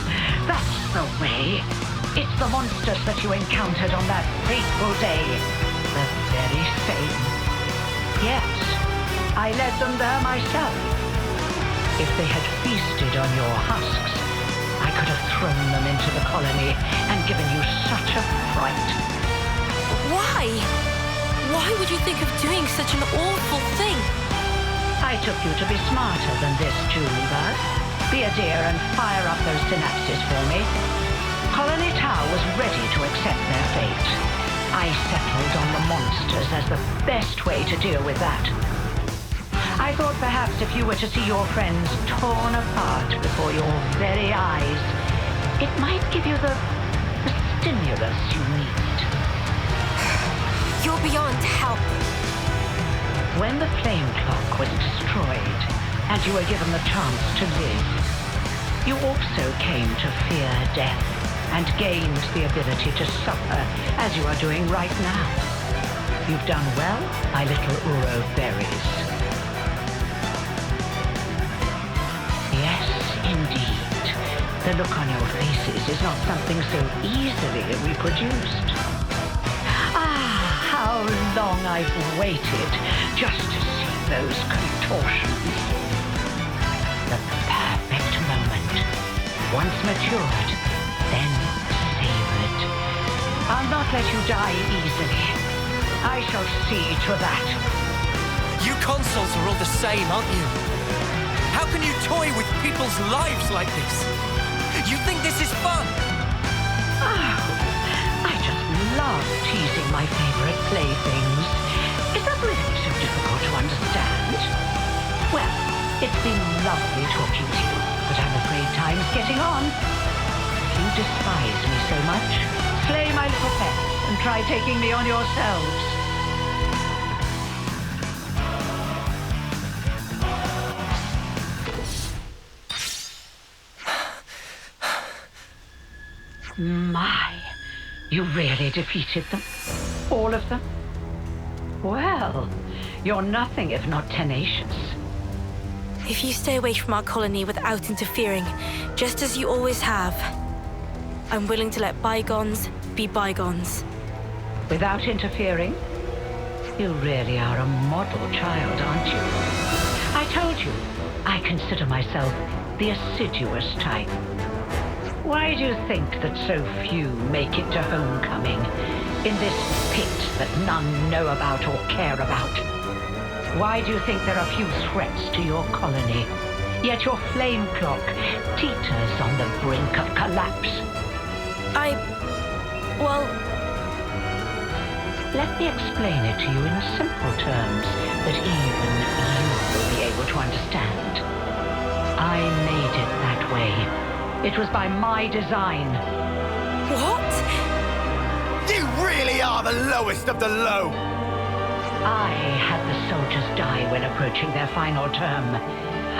That's the way. It's the monsters that you encountered on that fateful day. The very same. Yes, I led them there myself. If they had feasted on your husks, I could have thrown them into the colony and given you such a fright. Why? Why would you think of doing such an awful thing? I took you to be smarter than this, Junebug. Be a dear and fire up those synapses for me. Colony Tower was ready to accept their fate. I settled on the monsters as the best way to deal with that. I thought perhaps if you were to see your friends torn apart before your very eyes, it might give you the stimulus you need. You're beyond help. When the flame clock was destroyed, and you were given the chance to live, you also came to fear death and gained the ability to suffer as you are doing right now. You've done well, my little Uroberries. Yes, indeed. The look on your faces is not something so easily reproduced. Ah, how long I've waited just to see those contortions. The perfect moment. Once matured, then savored. I'll not let you die easily. I shall see to that. You consuls are all the same, aren't you? How can you toy with people's lives like this? You think this is fun? Oh, I just love teasing my favorite playthings. Is that really so difficult to understand? Well, it's been lovely talking to you, but I'm afraid time's getting on. If you despise me so much, slay my little pets and try taking me on yourselves. My, you really defeated them? All of them? Well, you're nothing if not tenacious. If you stay away from our colony without interfering, just as you always have, I'm willing to let bygones be bygones. Without interfering? You really are a model child, aren't you? I told you, I consider myself the assiduous type. Why do you think that so few make it to homecoming in this pit that none know about or care about? Why do you think there are few threats to your colony, yet your flame clock teeters on the brink of collapse? Well... Let me explain it to you in simple terms that even you will be able to understand. I made it that way. It was by my design. What? You really are the lowest of the low! I had the soldiers die when approaching their final term.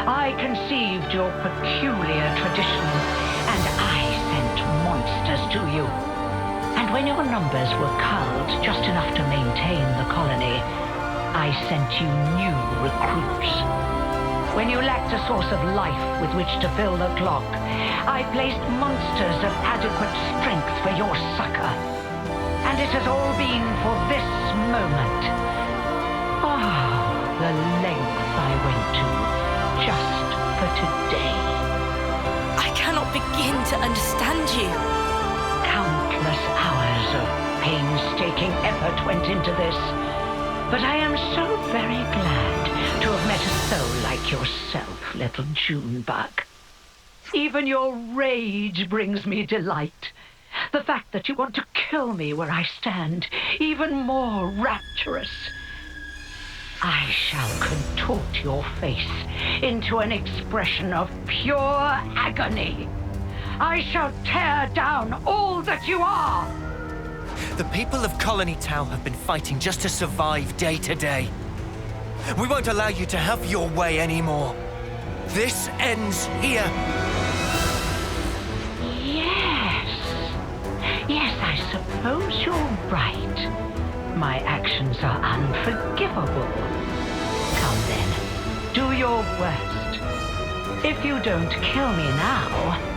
I conceived your peculiar tradition, and I sent monsters to you. And when your numbers were culled just enough to maintain the colony, I sent you new recruits. When you lacked a source of life with which to fill the clock, I placed monsters of adequate strength for your succor. And it has all been for this moment. Oh, the lengths I went to just for today. I cannot begin to understand you. Countless hours of painstaking effort went into this. But I am so very glad to have met a soul like yourself, little Junebug. Even your rage brings me delight. The fact that you want to kill me where I stand, even more rapturous. I shall contort your face into an expression of pure agony. I shall tear down all that you are. The people of Colony Town have been fighting just to survive day to day. We won't allow you to have your way anymore. This ends here. Yes, I suppose you're right. My actions are unforgivable. Come then, do your worst. If you don't kill me now...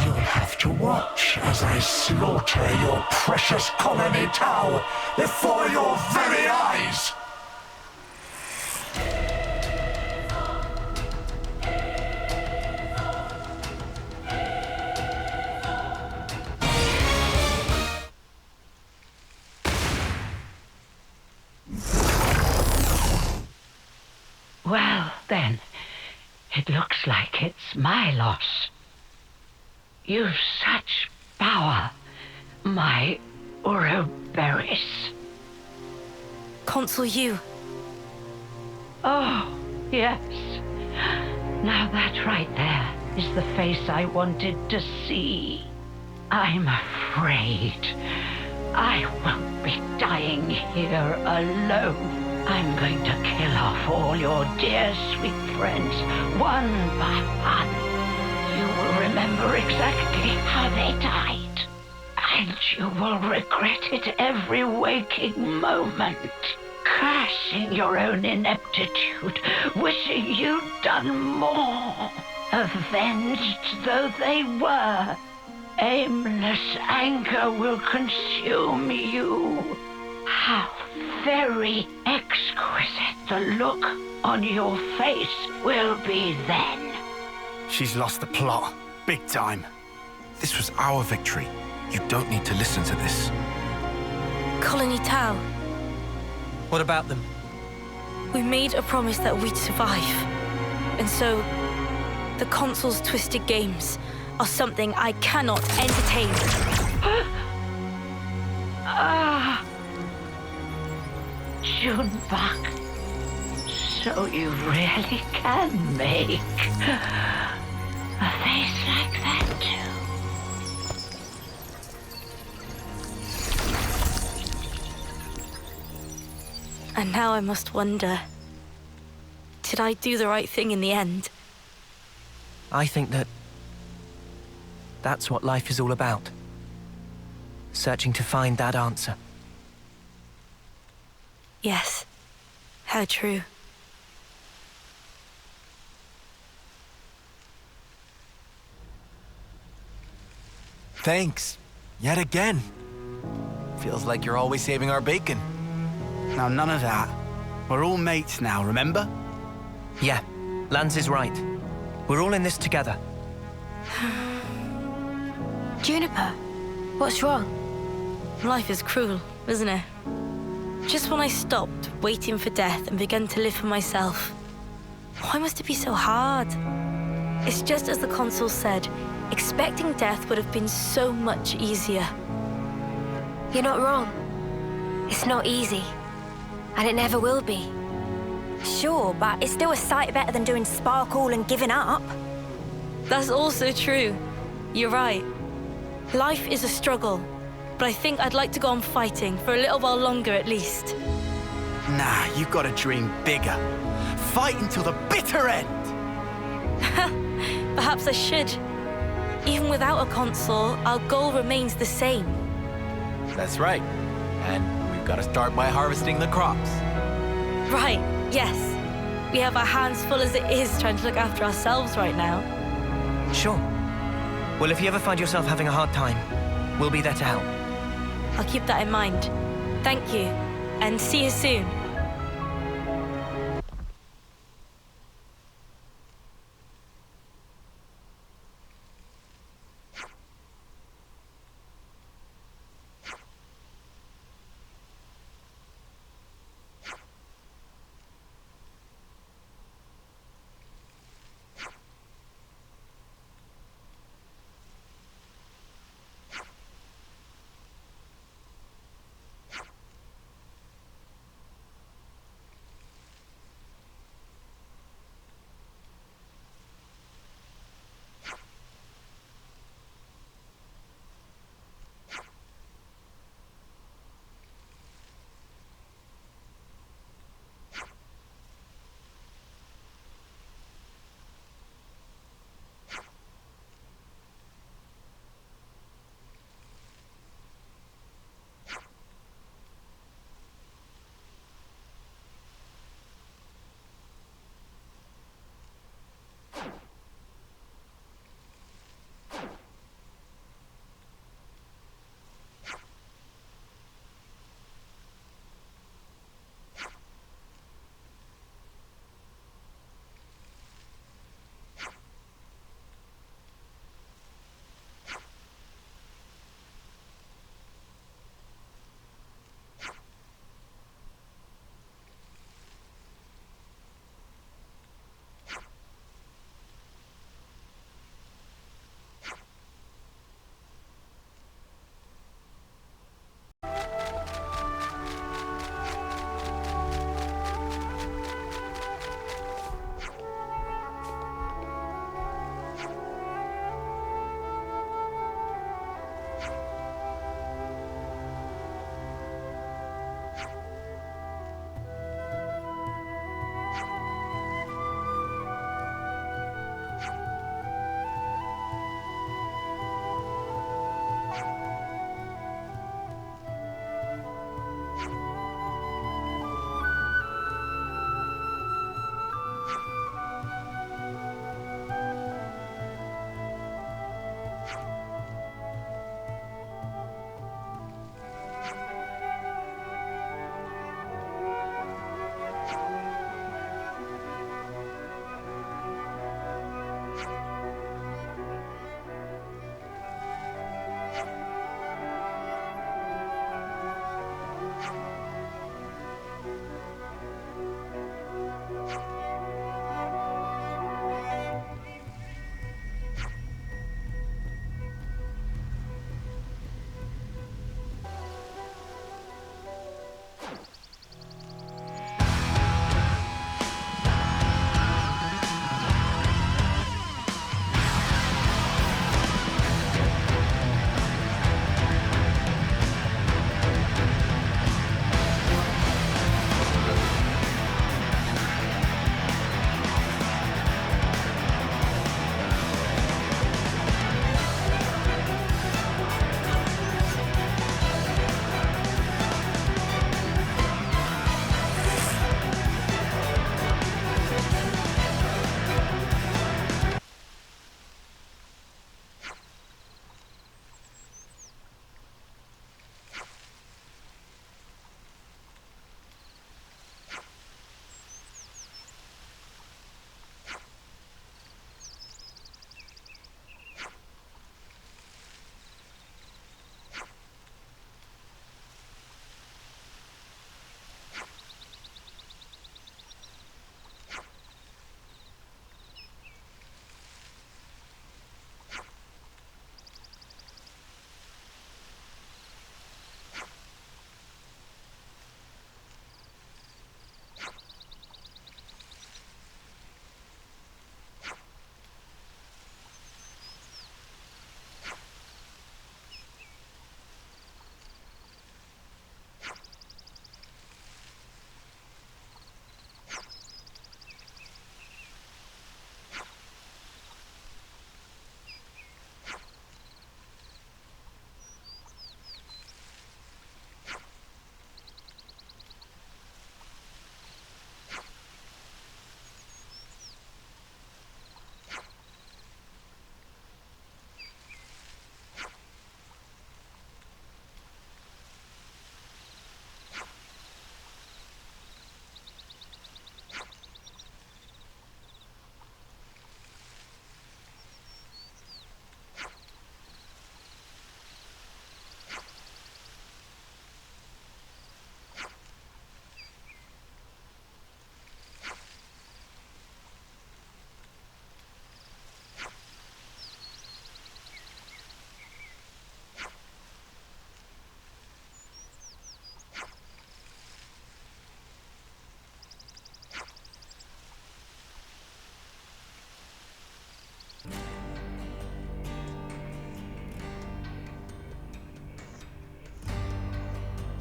You'll have to watch as I slaughter your precious colony Tau before your very eyes! Well, then, it looks like it's my loss. You've such power, my Ouroboros. Consul you. Oh, yes. Now that right there is the face I wanted to see. I'm afraid I won't be dying here alone. I'm going to kill off all your dear sweet friends, one by one. You will remember exactly how they died. And you will regret it every waking moment. Cursing your own ineptitude, wishing you'd done more. Avenged though they were, aimless anger will consume you. How very exquisite the look on your face will be then. She's lost the plot. Big time. This was our victory. You don't need to listen to this. Colony Tau, What about them? we made a promise that we'd survive. And so, the console's twisted games are something I cannot entertain. Junebug. So you really can make a face like that too. And now I must wonder, did I do the right thing in the end? I think that's what life is all about. Searching to find that answer. Yes, how true. Thanks. Yet again. Feels like you're always saving our bacon. Now, none of that. We're all mates now, remember? Yeah, Lance is right. We're all in this together. Juniper, what's wrong? Life is cruel, isn't it? Just when I stopped waiting for death and began to live for myself, why must it be so hard? It's just as the console said, expecting death would have been so much easier. You're not wrong. It's not easy. And it never will be. Sure, but it's still a sight better than doing sparkle and giving up. That's also true. You're right. Life is a struggle, but I think I'd like to go on fighting for a little while longer at least. Nah, you've got to dream bigger. Fight until the bitter end! Perhaps I should. Even without a console, our goal remains the same. That's right. And we've got to start by harvesting the crops. Right, yes. We have our hands full as it is trying to look after ourselves right now. Sure. Well, if you ever find yourself having a hard time, we'll be there to help. I'll keep that in mind. Thank you, and see you soon.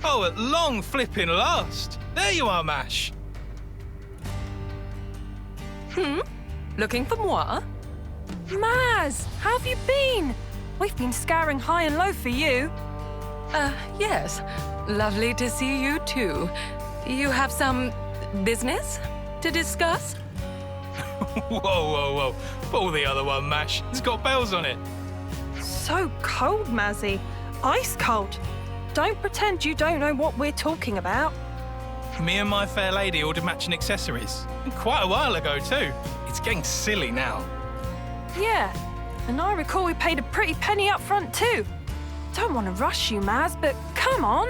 Oh, at long flipping last. There you are, Mash. Looking for moi? Maz, how have you been? We've been scouring high and low for you. Yes. Lovely to see you too. You have some business to discuss? Whoa. Pull the other one, Mash. It's got bells on it. So cold, Mazzy. Ice cold. Don't pretend you don't know what we're talking about. Me and my fair lady ordered matching accessories. Quite a while ago, too. It's getting silly now. Yeah, and I recall we paid a pretty penny up front too. Don't want to rush you, Maz, but come on.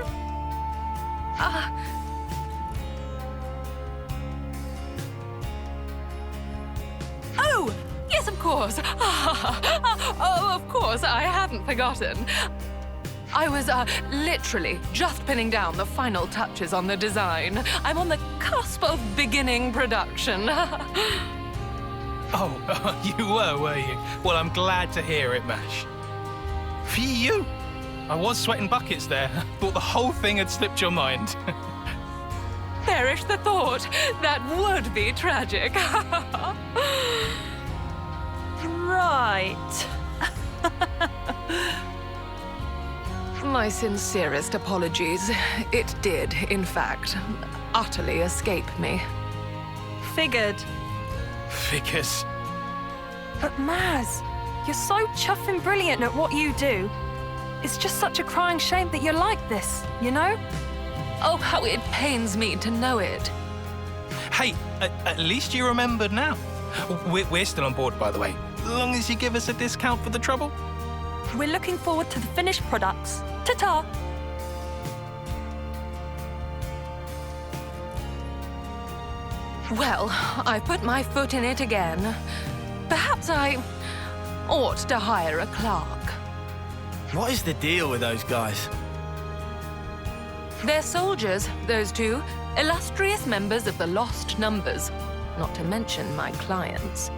Oh, yes, of course. Oh, of course, I hadn't forgotten. I was literally just pinning down the final touches on the design. I'm on the cusp of beginning production. Oh, you were you? Well, I'm glad to hear it, Mash. For you? I was sweating buckets there. Thought the whole thing had slipped your mind. Perish the thought. That would be tragic. Right. My sincerest apologies. It did, in fact, utterly escape me. Figured. Figures. But Maz, you're so chuffing brilliant at what you do. It's just such a crying shame that you're like this, you know? Oh, how it pains me to know it. Hey, at least you remembered now. We're still on board, by the way. As long as you give us a discount for the trouble. We're looking forward to the finished products. Ta-ta! Well, I put my foot in it again. Perhaps I ought to hire a clerk. What is the deal with those guys? They're soldiers, those two. Illustrious members of the Lost Numbers. Not to mention my clients.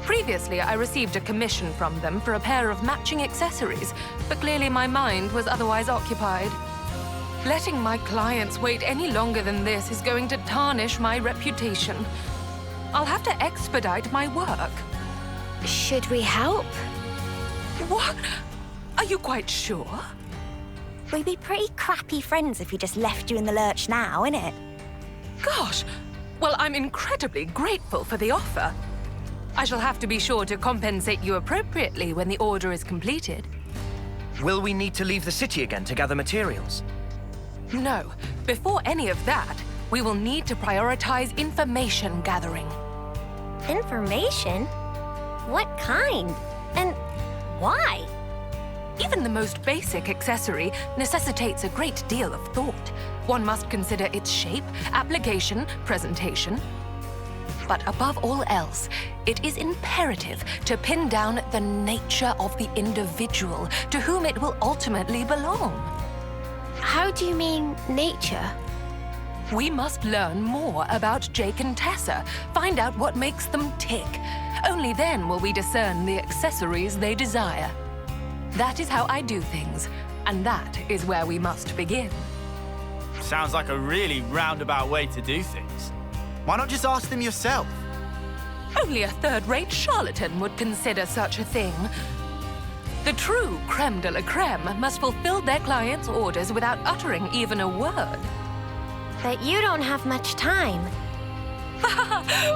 Previously, I received a commission from them for a pair of matching accessories, but clearly my mind was otherwise occupied. Letting my clients wait any longer than this is going to tarnish my reputation. I'll have to expedite my work. Should we help? What? Are you quite sure? We'd be pretty crappy friends if we just left you in the lurch now, innit? Gosh! Well, I'm incredibly grateful for the offer. I shall have to be sure to compensate you appropriately when the order is completed. Will we need to leave the city again to gather materials? No. Before any of that, we will need to prioritize information gathering. Information? What kind? And why? Even the most basic accessory necessitates a great deal of thought. One must consider its shape, application, presentation. But above all else, it is imperative to pin down the nature of the individual to whom it will ultimately belong. How do you mean, nature? We must learn more about Jake and Tessa, find out what makes them tick. Only then will we discern the accessories they desire. That is how I do things, and that is where we must begin. Sounds like a really roundabout way to do things. Why not just ask them yourself? Only a third-rate charlatan would consider such a thing. The true creme de la creme must fulfill their clients' orders without uttering even a word. But you don't have much time.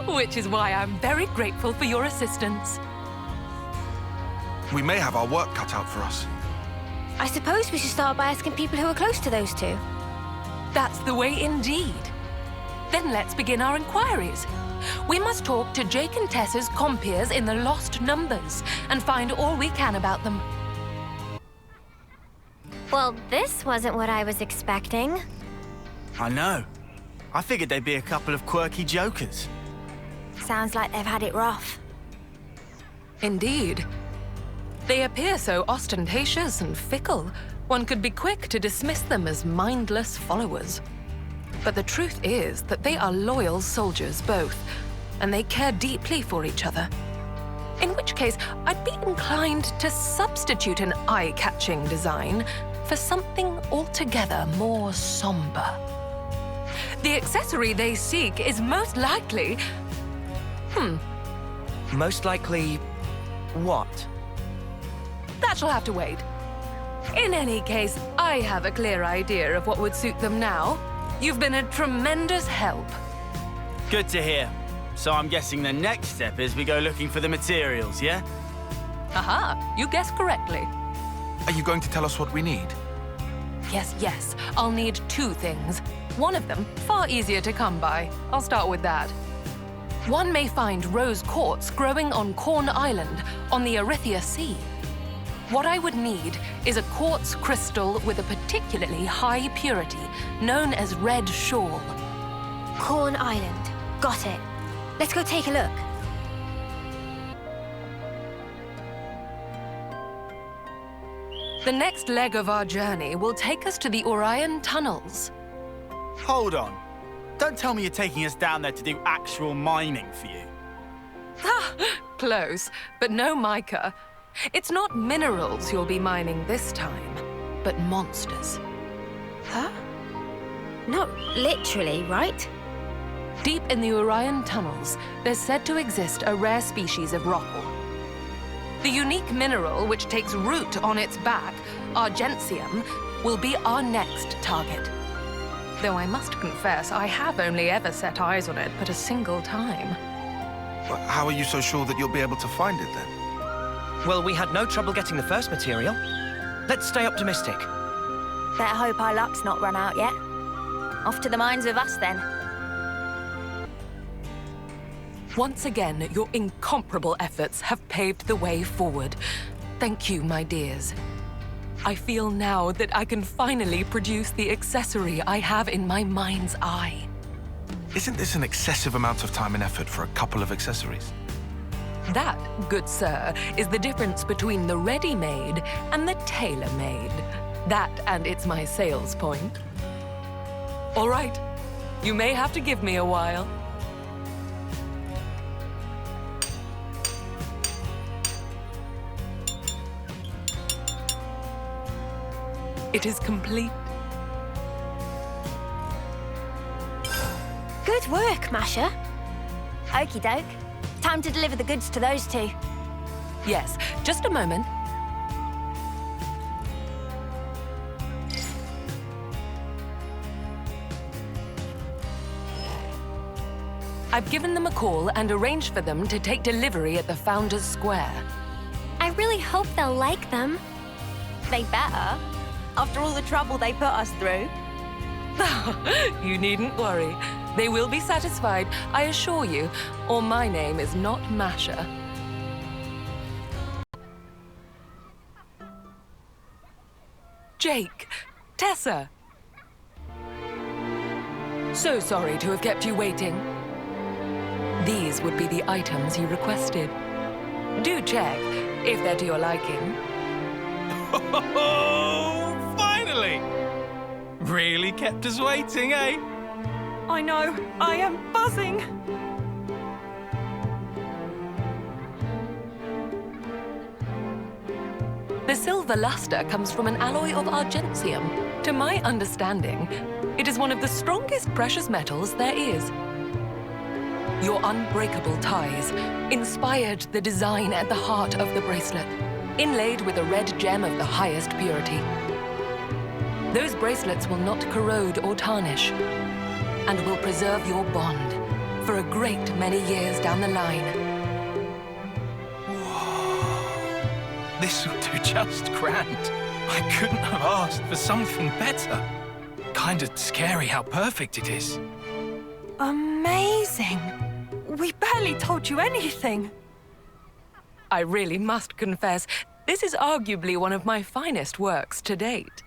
Which is why I'm very grateful for your assistance. We may have our work cut out for us. I suppose we should start by asking people who are close to those two. That's the way indeed. Then let's begin our inquiries. We must talk to Jake and Tessa's compeers in the Lost Numbers and find all we can about them. Well, this wasn't what I was expecting. I know. I figured they'd be a couple of quirky jokers. Sounds like they've had it rough. Indeed. They appear so ostentatious and fickle, one could be quick to dismiss them as mindless followers. But the truth is that they are loyal soldiers both, and they care deeply for each other. In which case, I'd be inclined to substitute an eye-catching design for something altogether more somber. The accessory they seek is most likely... Most likely... what? That shall have to wait. In any case, I have a clear idea of what would suit them now. You've been a tremendous help. Good to hear. So I'm guessing the next step is we go looking for the materials, yeah? Aha, you guessed correctly. Are you going to tell us what we need? Yes, I'll need 2 things. One of them, far easier to come by. I'll start with that. One may find rose quartz growing on Corn Island on the Erythia Sea. What I would need is a quartz crystal with a particularly high purity, known as red shawl. Corn Island. Got it. Let's go take a look. The next leg of our journey will take us to the Orion tunnels. Hold on. Don't tell me you're taking us down there to do actual mining for you. Close, but no mica. It's not minerals you'll be mining this time, but monsters. Huh? Not literally, right? Deep in the Orion tunnels, there's said to exist a rare species of rockle. The unique mineral which takes root on its back, argentium, will be our next target. Though I must confess, I have only ever set eyes on it but a single time. Well, how are you so sure that you'll be able to find it then? Well, we had no trouble getting the first material. Let's stay optimistic. Better hope our luck's not run out yet. Off to the mines with us then. Once again, your incomparable efforts have paved the way forward. Thank you, my dears. I feel now that I can finally produce the accessory I have in my mind's eye. Isn't this an excessive amount of time and effort for a couple of accessories? That, good sir, is the difference between the ready-made and the tailor-made. That, and it's my sales point. All right, you may have to give me a while. It is complete. Good work, Masha. Okie doke. Time to deliver the goods to those 2. Yes, just a moment. I've given them a call and arranged for them to take delivery at the Founders Square. I really hope they'll like them. They better. After all the trouble they put us through. You needn't worry. They will be satisfied, I assure you, or my name is not Masha. Jake, Tessa. So sorry to have kept you waiting. These would be the items you requested. Do check if they're to your liking. Oh, finally! Really kept us waiting, eh? I know. I am buzzing. The silver luster comes from an alloy of argentium. To my understanding, it is one of the strongest precious metals there is. Your unbreakable ties inspired the design at the heart of the bracelet, inlaid with a red gem of the highest purity. Those bracelets will not corrode or tarnish, and will preserve your bond for a great many years down the line. Whoa. This will do just grand. I couldn't have asked for something better. Kinda scary how perfect it is. Amazing. We barely told you anything. I really must confess, this is arguably one of my finest works to date.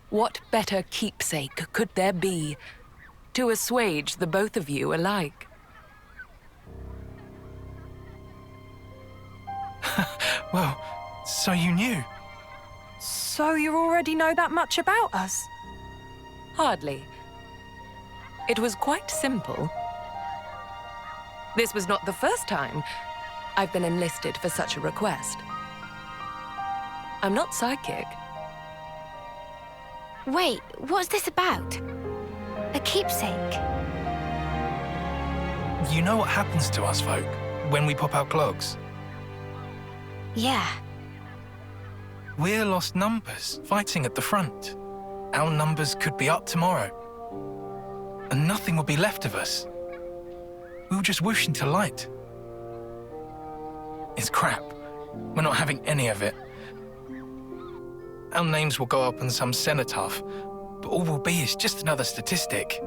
What better keepsake could there be to assuage the both of you alike? Well, so you knew. So you already know that much about us? Hardly. It was quite simple. This was not the first time I've been enlisted for such a request. I'm not psychic. Wait, what's this about? A keepsake? You know what happens to us folk when we pop our clogs? Yeah. We're lost numbers fighting at the front. Our numbers could be up tomorrow. And nothing will be left of us. We'll just whoosh into light. It's crap. We're not having any of it. Our names will go up on some cenotaph, but all we'll be is just another statistic.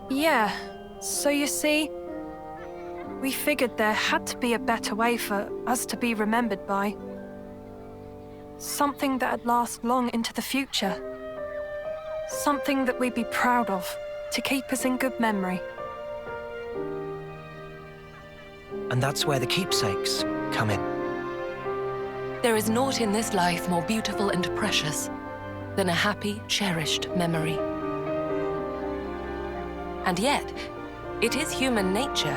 Yeah, so you see, we figured there had to be a better way for us to be remembered by. Something that'd last long into the future. Something that we'd be proud of, to keep us in good memory. And that's where the keepsakes come in. There is naught in this life more beautiful and precious than a happy, cherished memory. And yet, it is human nature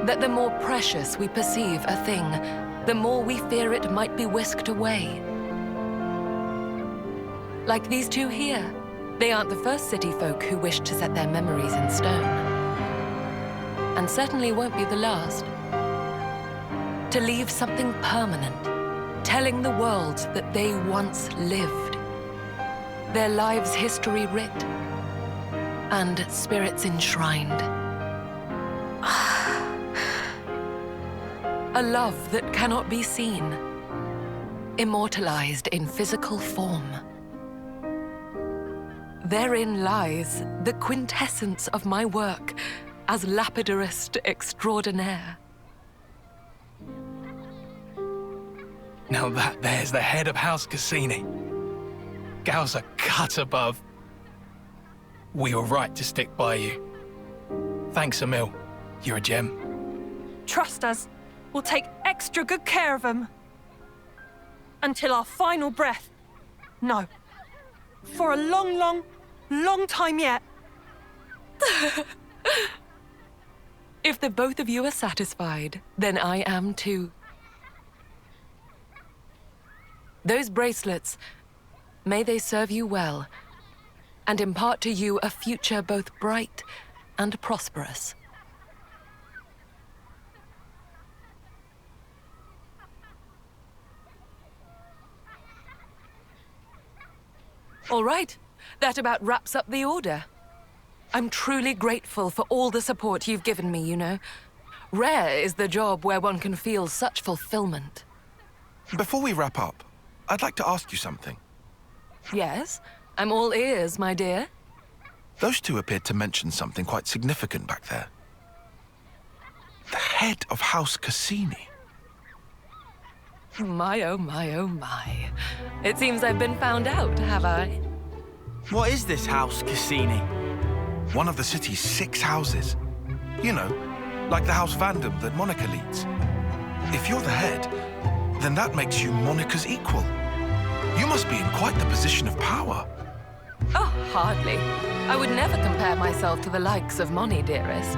that the more precious we perceive a thing, the more we fear it might be whisked away. Like these two here. They aren't the first city folk who wish to set their memories in stone. And certainly won't be the last. To leave something permanent, telling the world that they once lived. Their lives' history writ, and spirits enshrined. A love that cannot be seen, immortalized in physical form. Therein lies the quintessence of my work as lapidarist extraordinaire. Now there's the head of House Cassini. Gals are cut above. We were right to stick by you. Thanks, Emil. You're a gem. Trust us, we'll take extra good care of them. Until our final breath. No. For a long, long, long time yet. If the both of you are satisfied, then I am too. Those bracelets, may they serve you well, and impart to you a future both bright and prosperous. All right, that about wraps up the order. I'm truly grateful for all the support you've given me, you know. Rare is the job where one can feel such fulfillment. Before we wrap up, I'd like to ask you something. Yes, I'm all ears, my dear. Those two appeared to mention something quite significant back there. The head of House Cassini. My, oh my, oh my. It seems I've been found out, have I? What is this House Cassini? One of the city's 6 houses. You know, like the House Vandam that Monica leads. If you're the head, then that makes you Monica's equal. You must be in quite the position of power. Oh, hardly. I would never compare myself to the likes of Moni, dearest.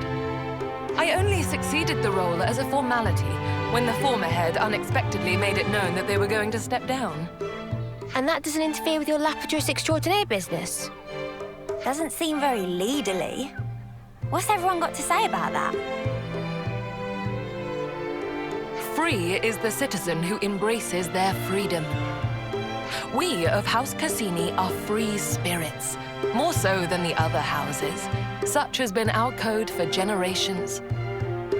I only succeeded the role as a formality when the former head unexpectedly made it known that they were going to step down. And that doesn't interfere with your lapidarist extraordinaire business? Doesn't seem very leaderly. What's everyone got to say about that? Free is the citizen who embraces their freedom. We of House Cassini are free spirits, more so than the other houses. Such has been our code for generations.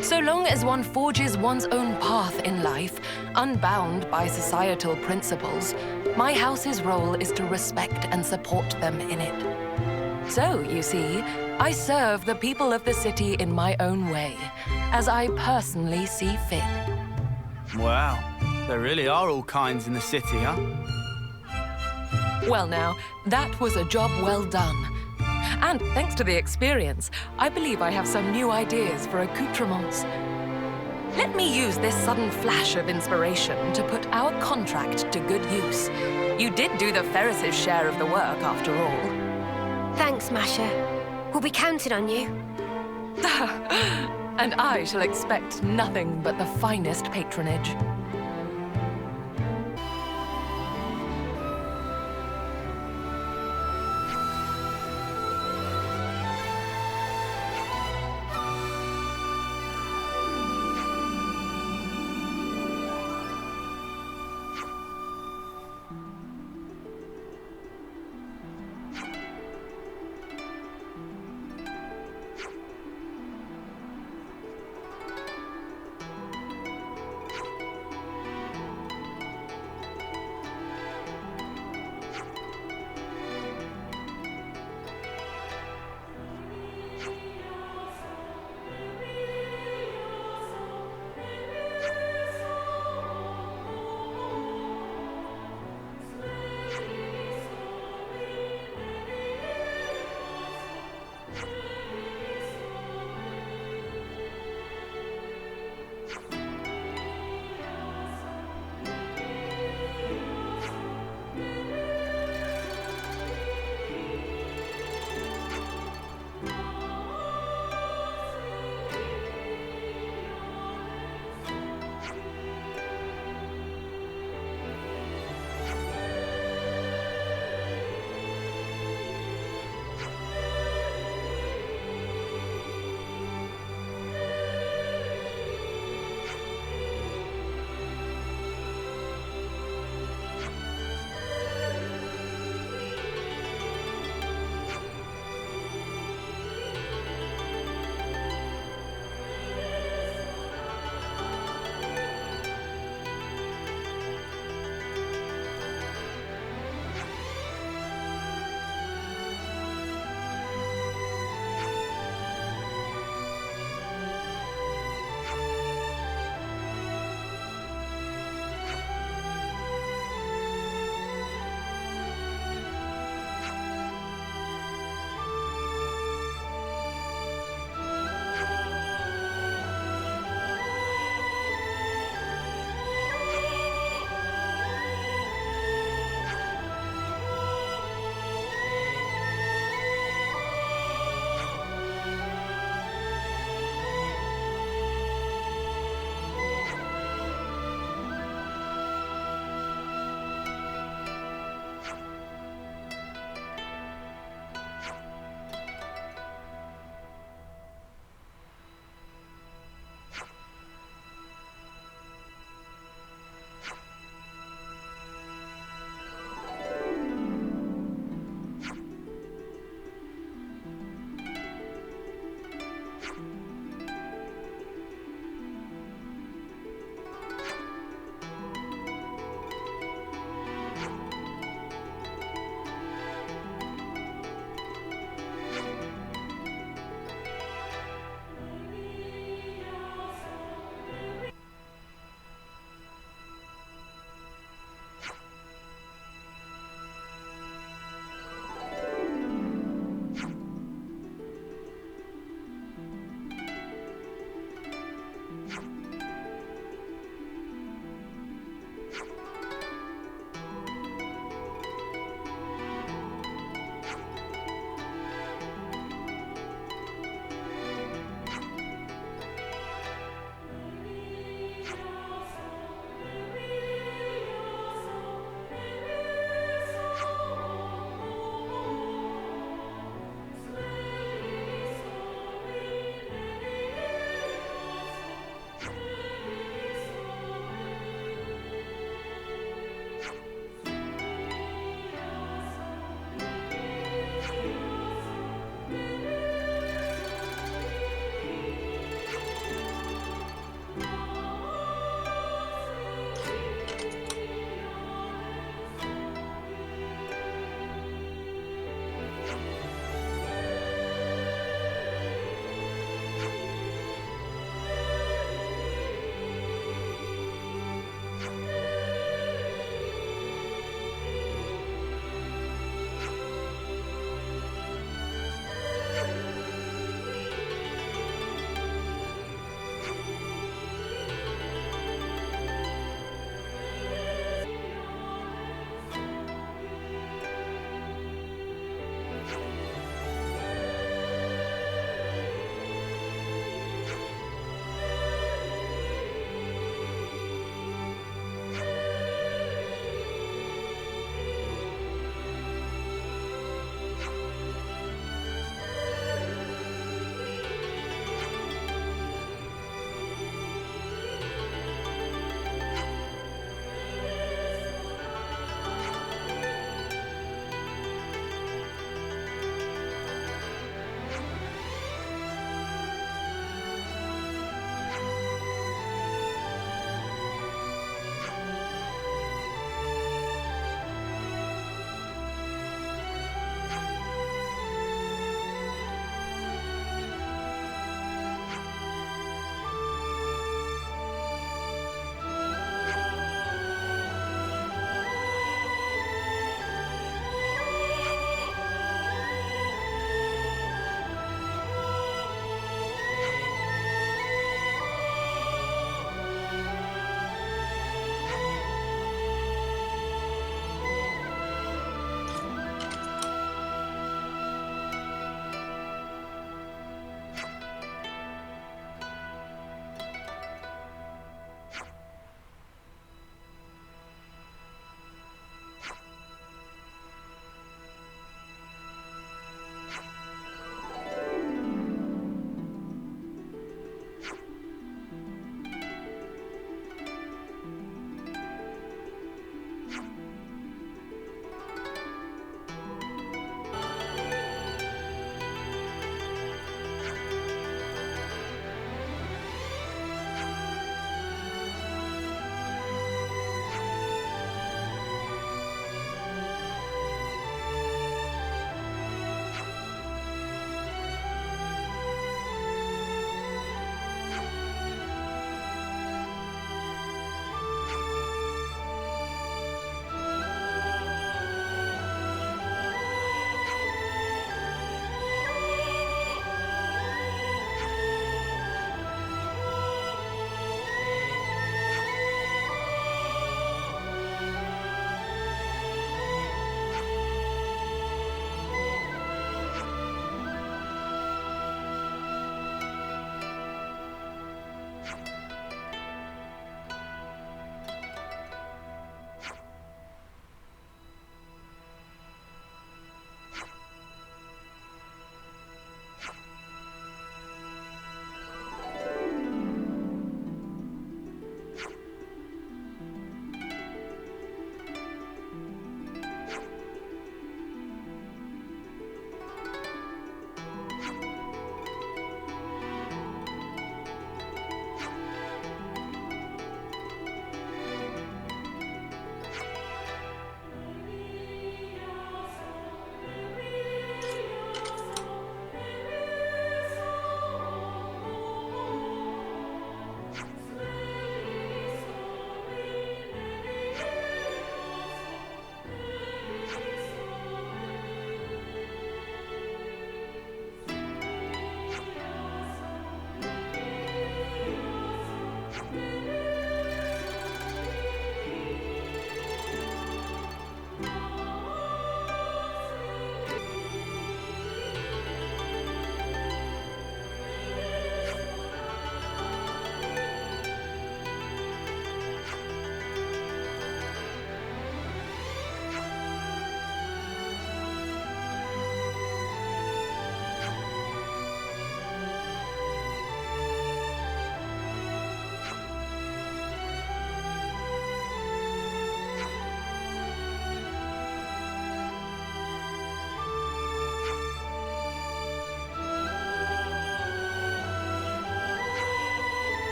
So long as one forges one's own path in life, unbound by societal principles, my house's role is to respect and support them in it. So, you see, I serve the people of the city in my own way, as I personally see fit. Wow, there really are all kinds in the city, huh? Well now, that was a job well done. And thanks to the experience, I believe I have some new ideas for accoutrements. Let me use this sudden flash of inspiration to put our contract to good use. You did do the Ferris's share of the work, after all. Thanks, Masha. We'll be counting on you. And I shall expect nothing but the finest patronage.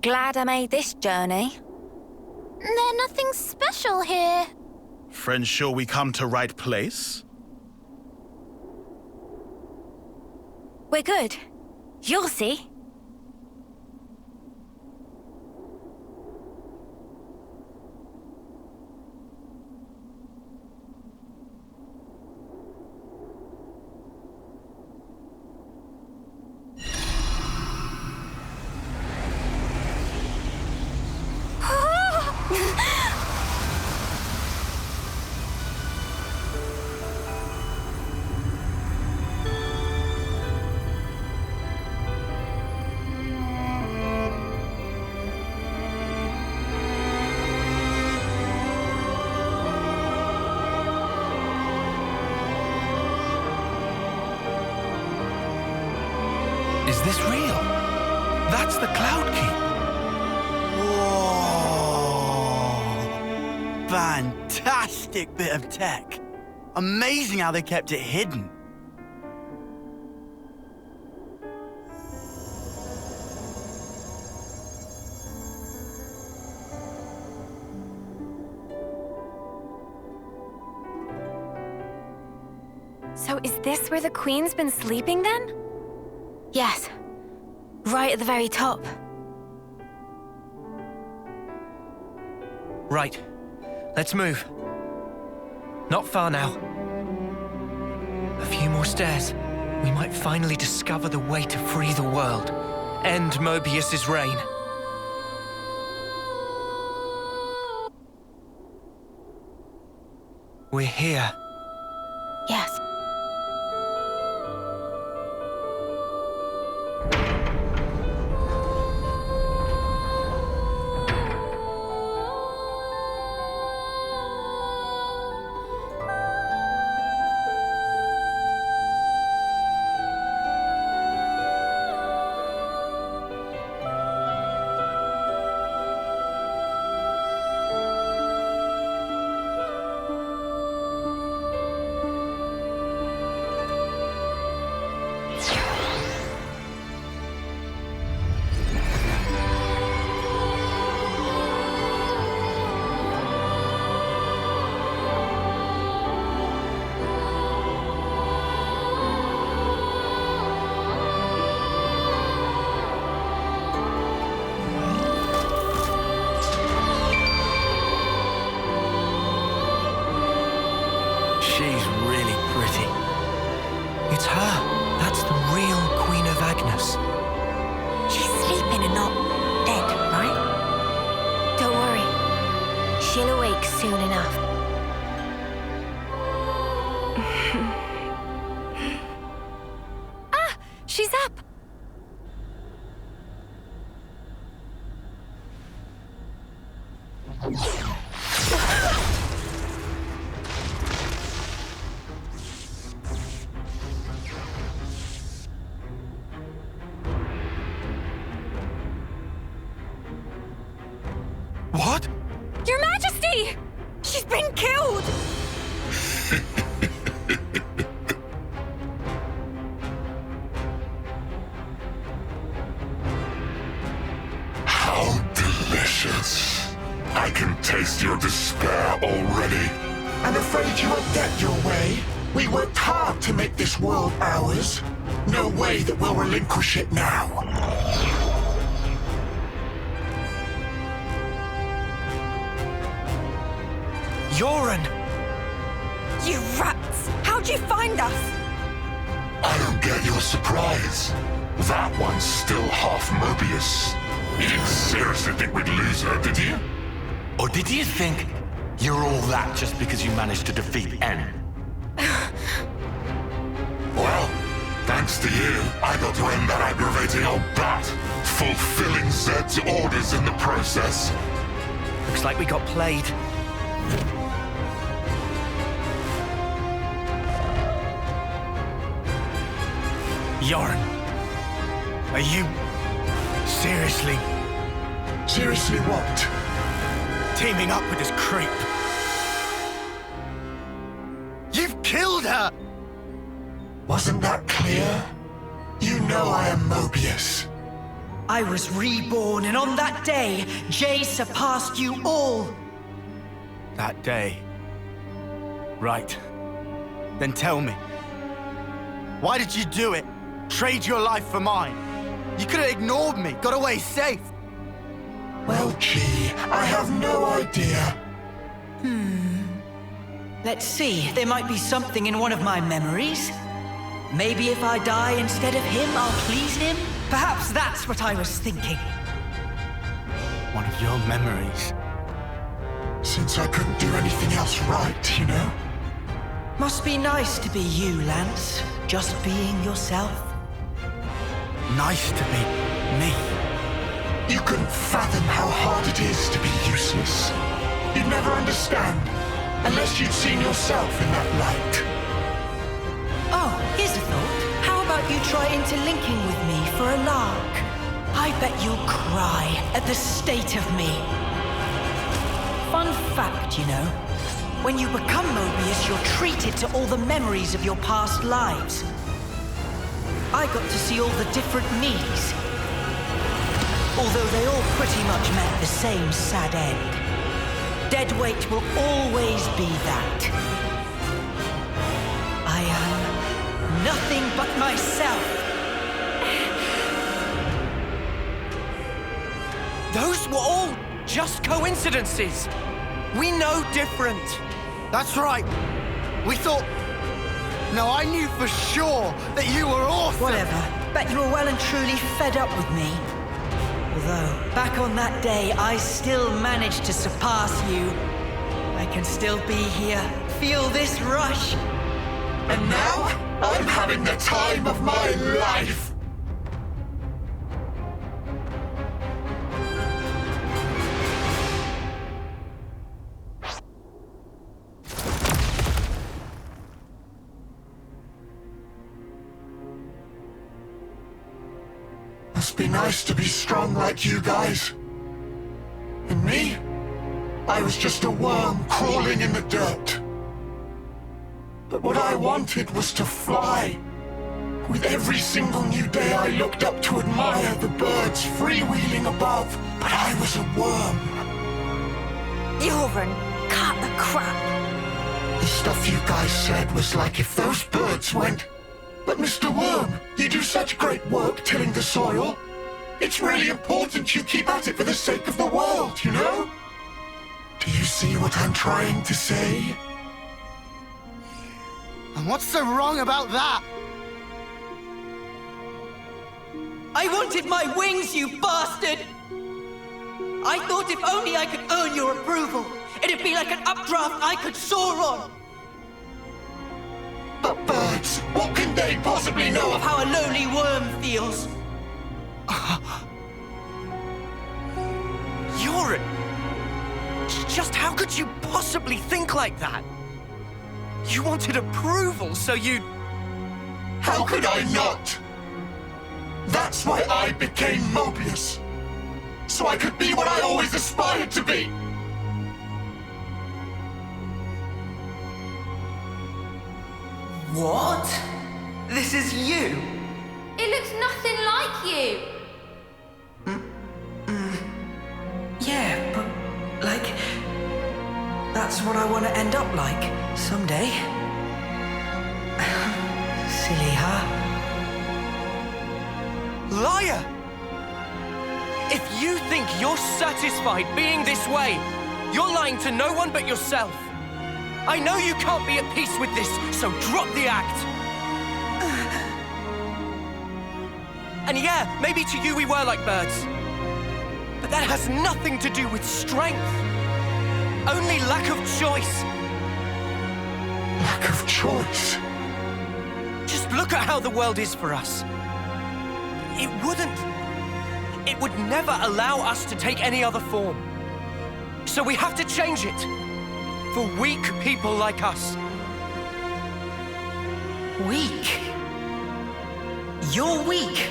glad I made this journey. There's nothing special here. Friends sure we come to right place? We're good. You'll see. Is this real? That's the Cloudkeep. Whoa! Fantastic bit of tech. Amazing how they kept it hidden. So is this where the Queen's been sleeping then? Yes. Right at the very top. Right. Let's move. Not far now. A few more stairs. We might finally discover the way to free the world. End Moebius's reign. We're here. Yes. She's really pretty. It's her. That's the real Queen of Agnus. She's sleeping and not dead, right? Don't worry. She'll awake soon enough. Ah! She's up! What? Your Majesty! She's been killed! How delicious. I can taste your despair already. I'm afraid you won't get your way. We worked hard to make this world ours. No way that we'll relinquish it now. Yoren! You rats! How'd you find us? I don't get your surprise. That one's still half Moebius. You didn't seriously think we'd lose her, did you? Or did you think you're all that just because you managed to defeat N? Well, thanks to you, I got to end that aggravating old bat, fulfilling Zed's orders in the process. Looks like we got played. Yoren, are you seriously? Seriously what? Teaming up with this creep. You've killed her! Wasn't that clear? You know I am Moebius. I was reborn, and on that day, Jay surpassed you all. That day. Right. Then tell me. Why did you do it? Trade your life for mine? You could have ignored me, got away safe. Well, gee, I have no idea. Let's see, there might be something in one of my memories. Maybe if I die instead of him, I'll please him? Perhaps that's what I was thinking. One of your memories. Since I couldn't do anything else right, you know? Must be nice to be you, Lance. Just being yourself. Nice to be me. You couldn't fathom how hard it is to be useless. You'd never understand, unless you'd seen yourself in that light. Oh, here's a thought. How about you try interlinking with me for a lark? I bet you'll cry at the state of me. Fun fact, you know. When you become Moebius, you're treated to all the memories of your past lives. I got to see all the different me's. Although they all pretty much meant the same sad end. Dead weight will always be that. I am nothing but myself. Those were all just coincidences. We know different. That's right. We thought... No, I knew for sure that you were awesome. Whatever. Bet you were well and truly fed up with me. Although, back on that day, I still managed to surpass you. I can still be here, feel this rush. And now, I'm having the time of my life. Must be nice to be strong like you guys. And me? I was just a worm crawling in the dirt. But what I wanted was to fly. With every single new day I looked up to admire the birds freewheeling above, but I was a worm. Joran, cut the crap. The stuff you guys said was like if those birds went... But Mr. Worm, you do such great work tilling the soil. It's really important you keep at it for the sake of the world, you know? Do you see what I'm trying to say? And what's so wrong about that? I wanted my wings, you bastard! I thought if only I could earn your approval, it'd be like an updraft I could soar on. But birds, what can they possibly know of how a lonely worm feels? You're... Just how could you possibly think like that? You wanted approval, so you... How could I not? That's why I became Moebius. So I could be what I always aspired to be. What? This is you? It looks nothing like you. Yeah, but, like... That's what I want to end up like, someday. Silly, huh? Liar! If you think you're satisfied being this way, you're lying to no one but yourself. I know you can't be at peace with this, so drop the act. And yeah, maybe to you we were like birds. But that has nothing to do with strength. Only lack of choice. Lack of choice? Just look at how the world is for us. It would never allow us to take any other form. So we have to change it. For weak people like us. Weak? You're weak.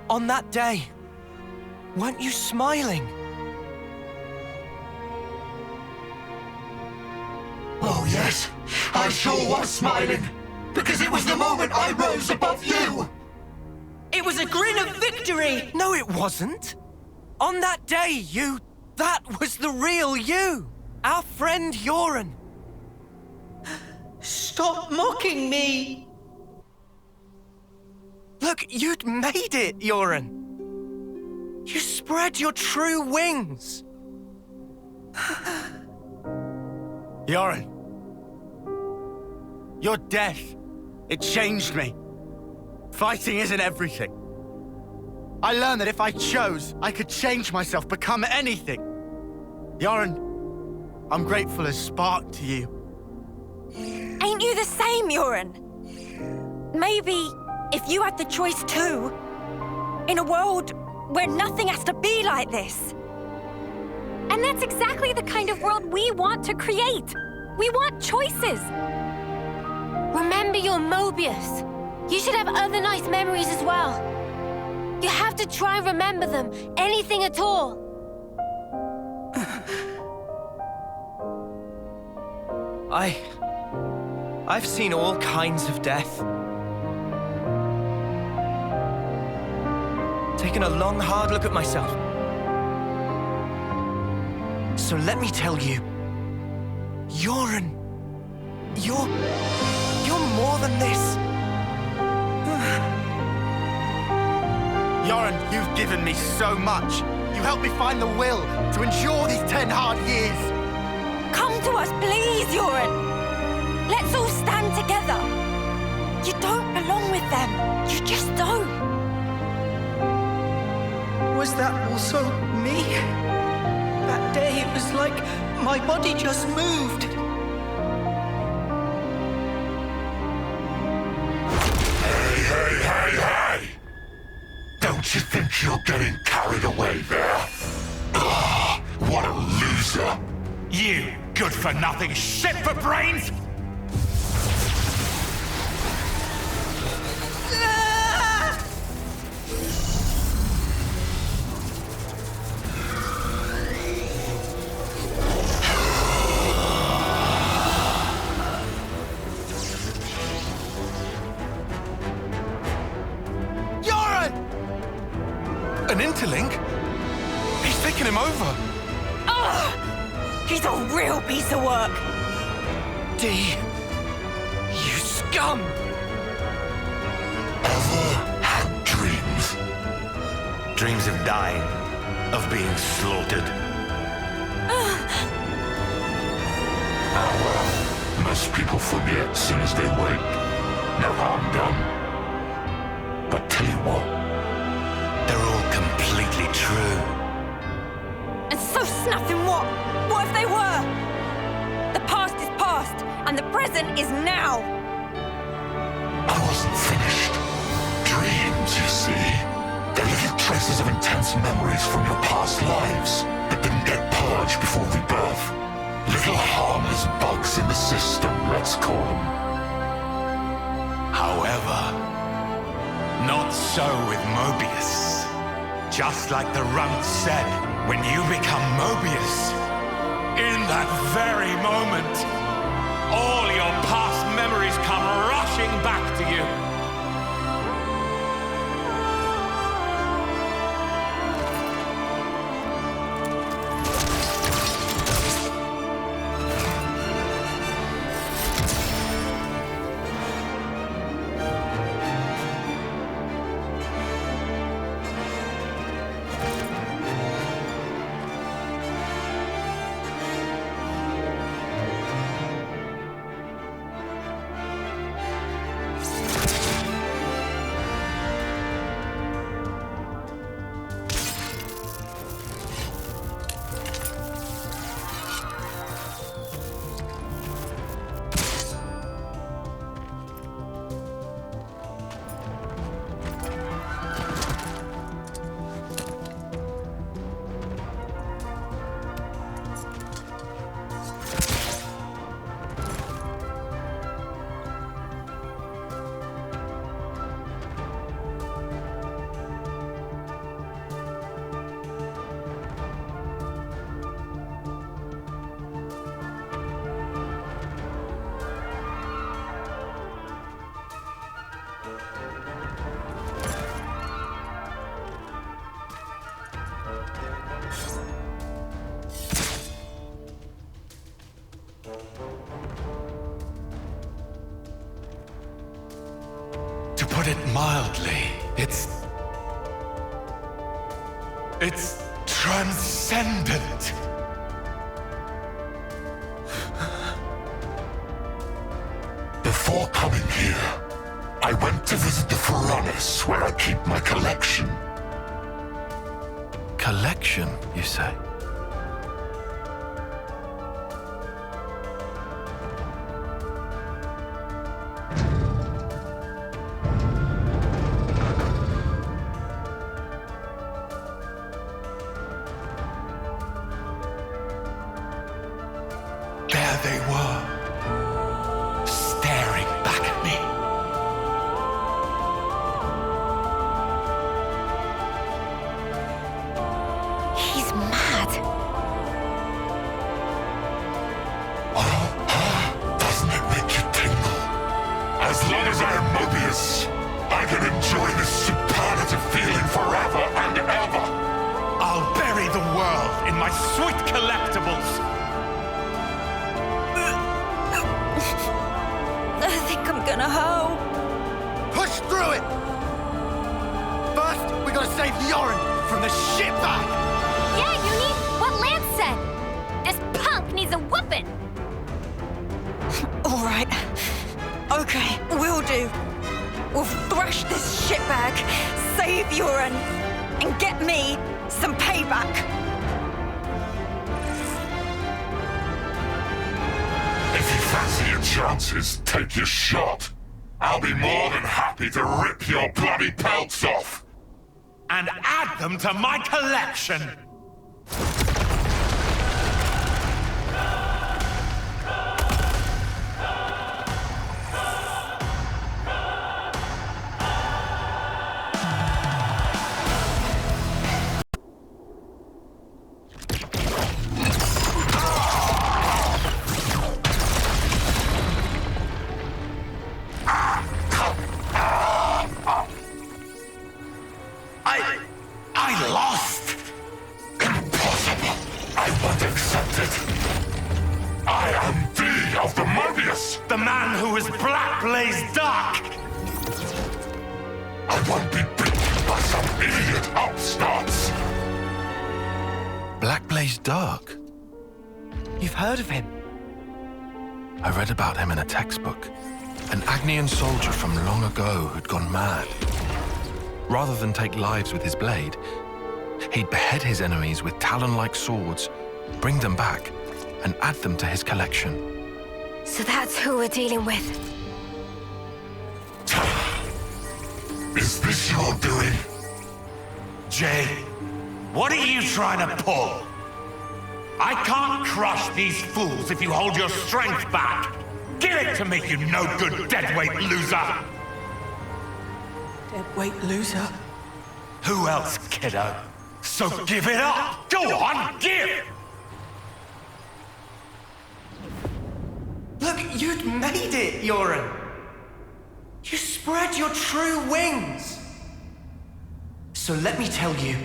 On that day, weren't you smiling? Oh, yes. I I sure was smiling, because it was the moment I rose above you. It was a grin of victory! No, it wasn't. On that day, that was the real you. Our friend Yoren. Stop mocking me! Look, you'd made it, Yoren. You spread your true wings. Yoren. Your death, it changed me. Fighting isn't everything. I learned that if I chose, I could change myself, become anything. Yoren, I'm grateful as Spark to you. Ain't you the same, Yoren? Maybe if you had the choice too, in a world where nothing has to be like this. And that's exactly the kind of world we want to create. We want choices. Remember your Moebius. You should have other nice memories as well. You have to try and remember them, anything at all. I've seen all kinds of death. Taken a long, hard look at myself. So let me tell you, Yoren, you're more than this. Yoren, you've given me so much. You helped me find the will to endure these 10 hard years. Come to us, please, Yoren. Let's all stand together. You don't belong with them. You just don't. Was that also me? That day it was like my body just moved. Hey! Don't you think you're getting carried away there? Ugh, what a loser! You good-for-nothing shit for brains! An interlink? He's taken him over. He's a real piece of work. D, you scum! Ever had dreams? Dreams of dying, of being slaughtered. Most people forget soon as they wake. No harm done. But tell you what, they're all completely true. And so snuffing what? What if they were? The past is past, and the present is now. I wasn't finished. Dreams, you see. They're little traces of intense memories from your past lives that didn't get purged before rebirth. Little harmless bugs in the system, let's call them. However, not so with Moebius. Just like the runt said, when you become Moebius, in that very moment, all your past memories come rushing back to you. put it mildly, it's transcendent. Before coming here, I went to visit the furnace where I keep my collection. Collection, you say? There they were, staring back at me. He's mad. Doesn't it make you tingle? As long as I am Moebius, I can enjoy this superlative feeling forever and ever. I'll bury the world in my sweet collectibles. I think I'm gonna hoe. Push through it! First, we gotta save Yoren from the shitbag! Yeah, you need what Lance said. This punk needs a whooping. All right. Okay, we'll do. We'll thrash this shitbag, save Yoren, and get me some payback. If you fancy your chances, take your shot. I'll be more than happy to rip your bloody pelts off. And add them to my collection. I lost! Impossible! I won't accept it. I am D of the Moebius! The man who is Black Blaze Dark! I won't be beaten by some idiot upstarts! Black Blaze Dark? You've heard of him? I read about him in a textbook. An Agnian soldier from long ago who'd gone mad. Rather than take lives with his blade, he'd behead his enemies with talon-like swords, bring them back, and add them to his collection. So that's who we're dealing with. Is this your doing? Jay, what are you trying to pull? I can't crush these fools if you hold your strength back. Give it to me, you no-good deadweight loser! Deadweight loser? Who else, kiddo? So give it up! Go on, give! Look, you'd made it, Yoren. You spread your true wings. So let me tell you,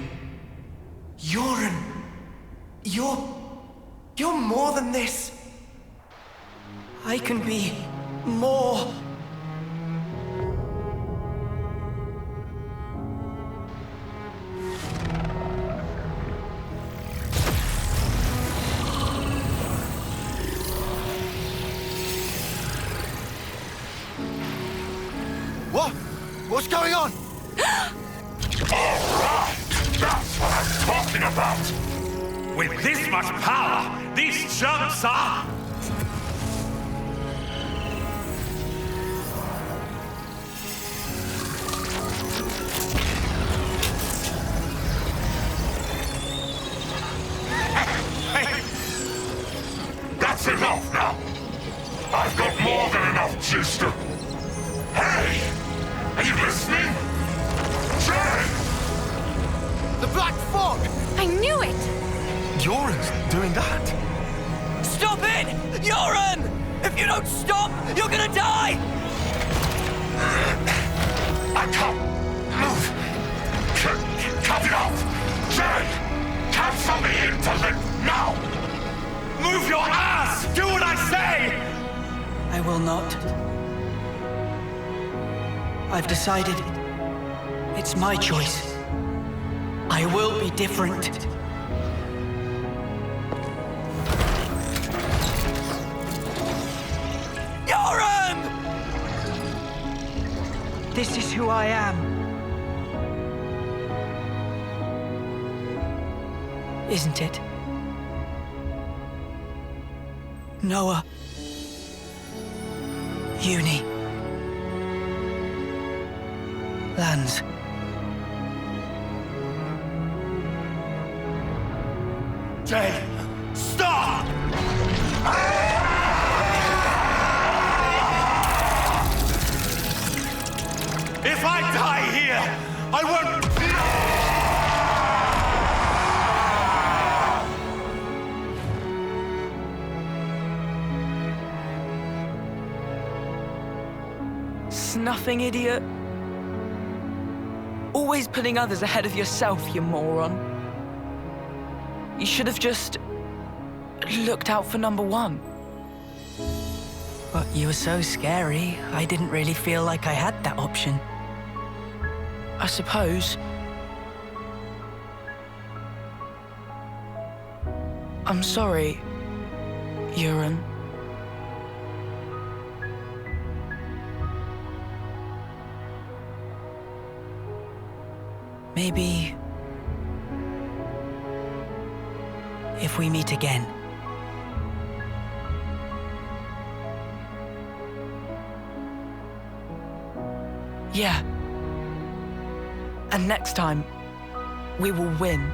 Yoren, you're more than this. I can be more. What? What's going on? Alright! That's what I'm talking about! With this much power, these chumps are... That's enough now! I've got more than enough juice to... Hey! Are you listening? Jay! The Black Fog! I knew it! Yoren's doing that? Stop it! Yoren! If you don't stop, you're gonna die! I can't move! Cut it off! Jay! Cancel the interlink now! Move your ass! Do what I say! I will not. I've decided. It's my choice. I will be different. Yoren! This is who I am. Isn't it? Noah. Uni. Lands. Jay, stop! If I die here, I won't... Snuffing idiot. Always putting others ahead of yourself, you moron. You should have just looked out for number one. But you were so scary, I didn't really feel like I had that option. I suppose. I'm sorry, Yoren. Maybe... if we meet again. Yeah. And next time, we will win.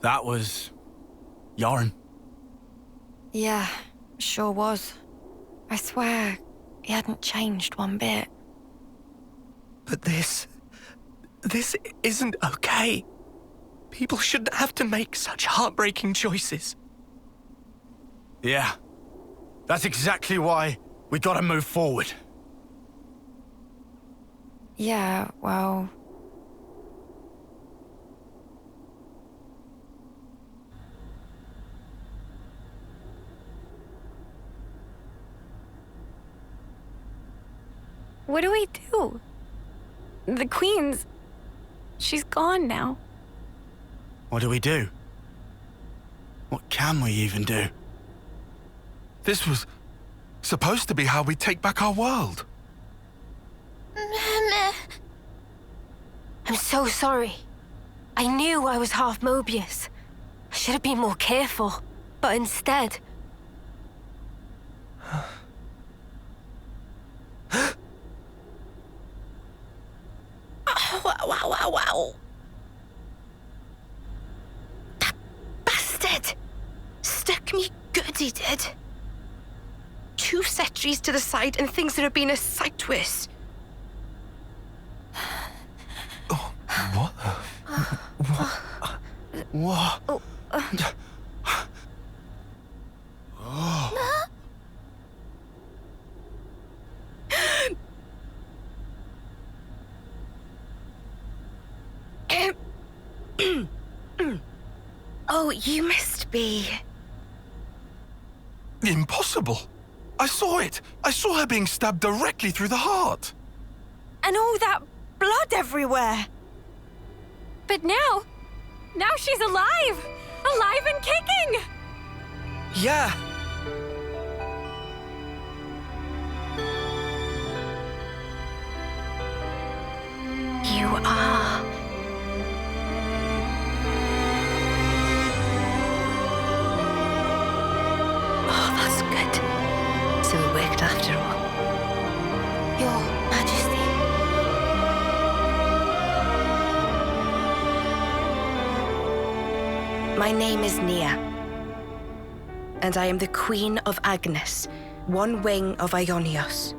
That was... Yoren. Yeah, sure was. I swear, he hadn't changed one bit. But this isn't okay. People shouldn't have to make such heartbreaking choices. Yeah. That's exactly why we gotta move forward. Yeah, well... What do we do? The Queen's... she's gone now. What do we do? What can we even do? This was supposed to be how we take back our world. I'm so sorry. I knew I was half Moebius. I should have been more careful, but instead... Wow. That bastard! Stuck me good, he did. 2 sentries to the side and things that have been a sight worse. What? What? Oh. Oh, you must be... Impossible. I saw it. I saw her being stabbed directly through the heart. And all that blood everywhere. But now she's alive! Alive and kicking! Yeah. You are... Oh, that's good. So My name is Nia, and I am the Queen of Agnus, one wing of Ionios.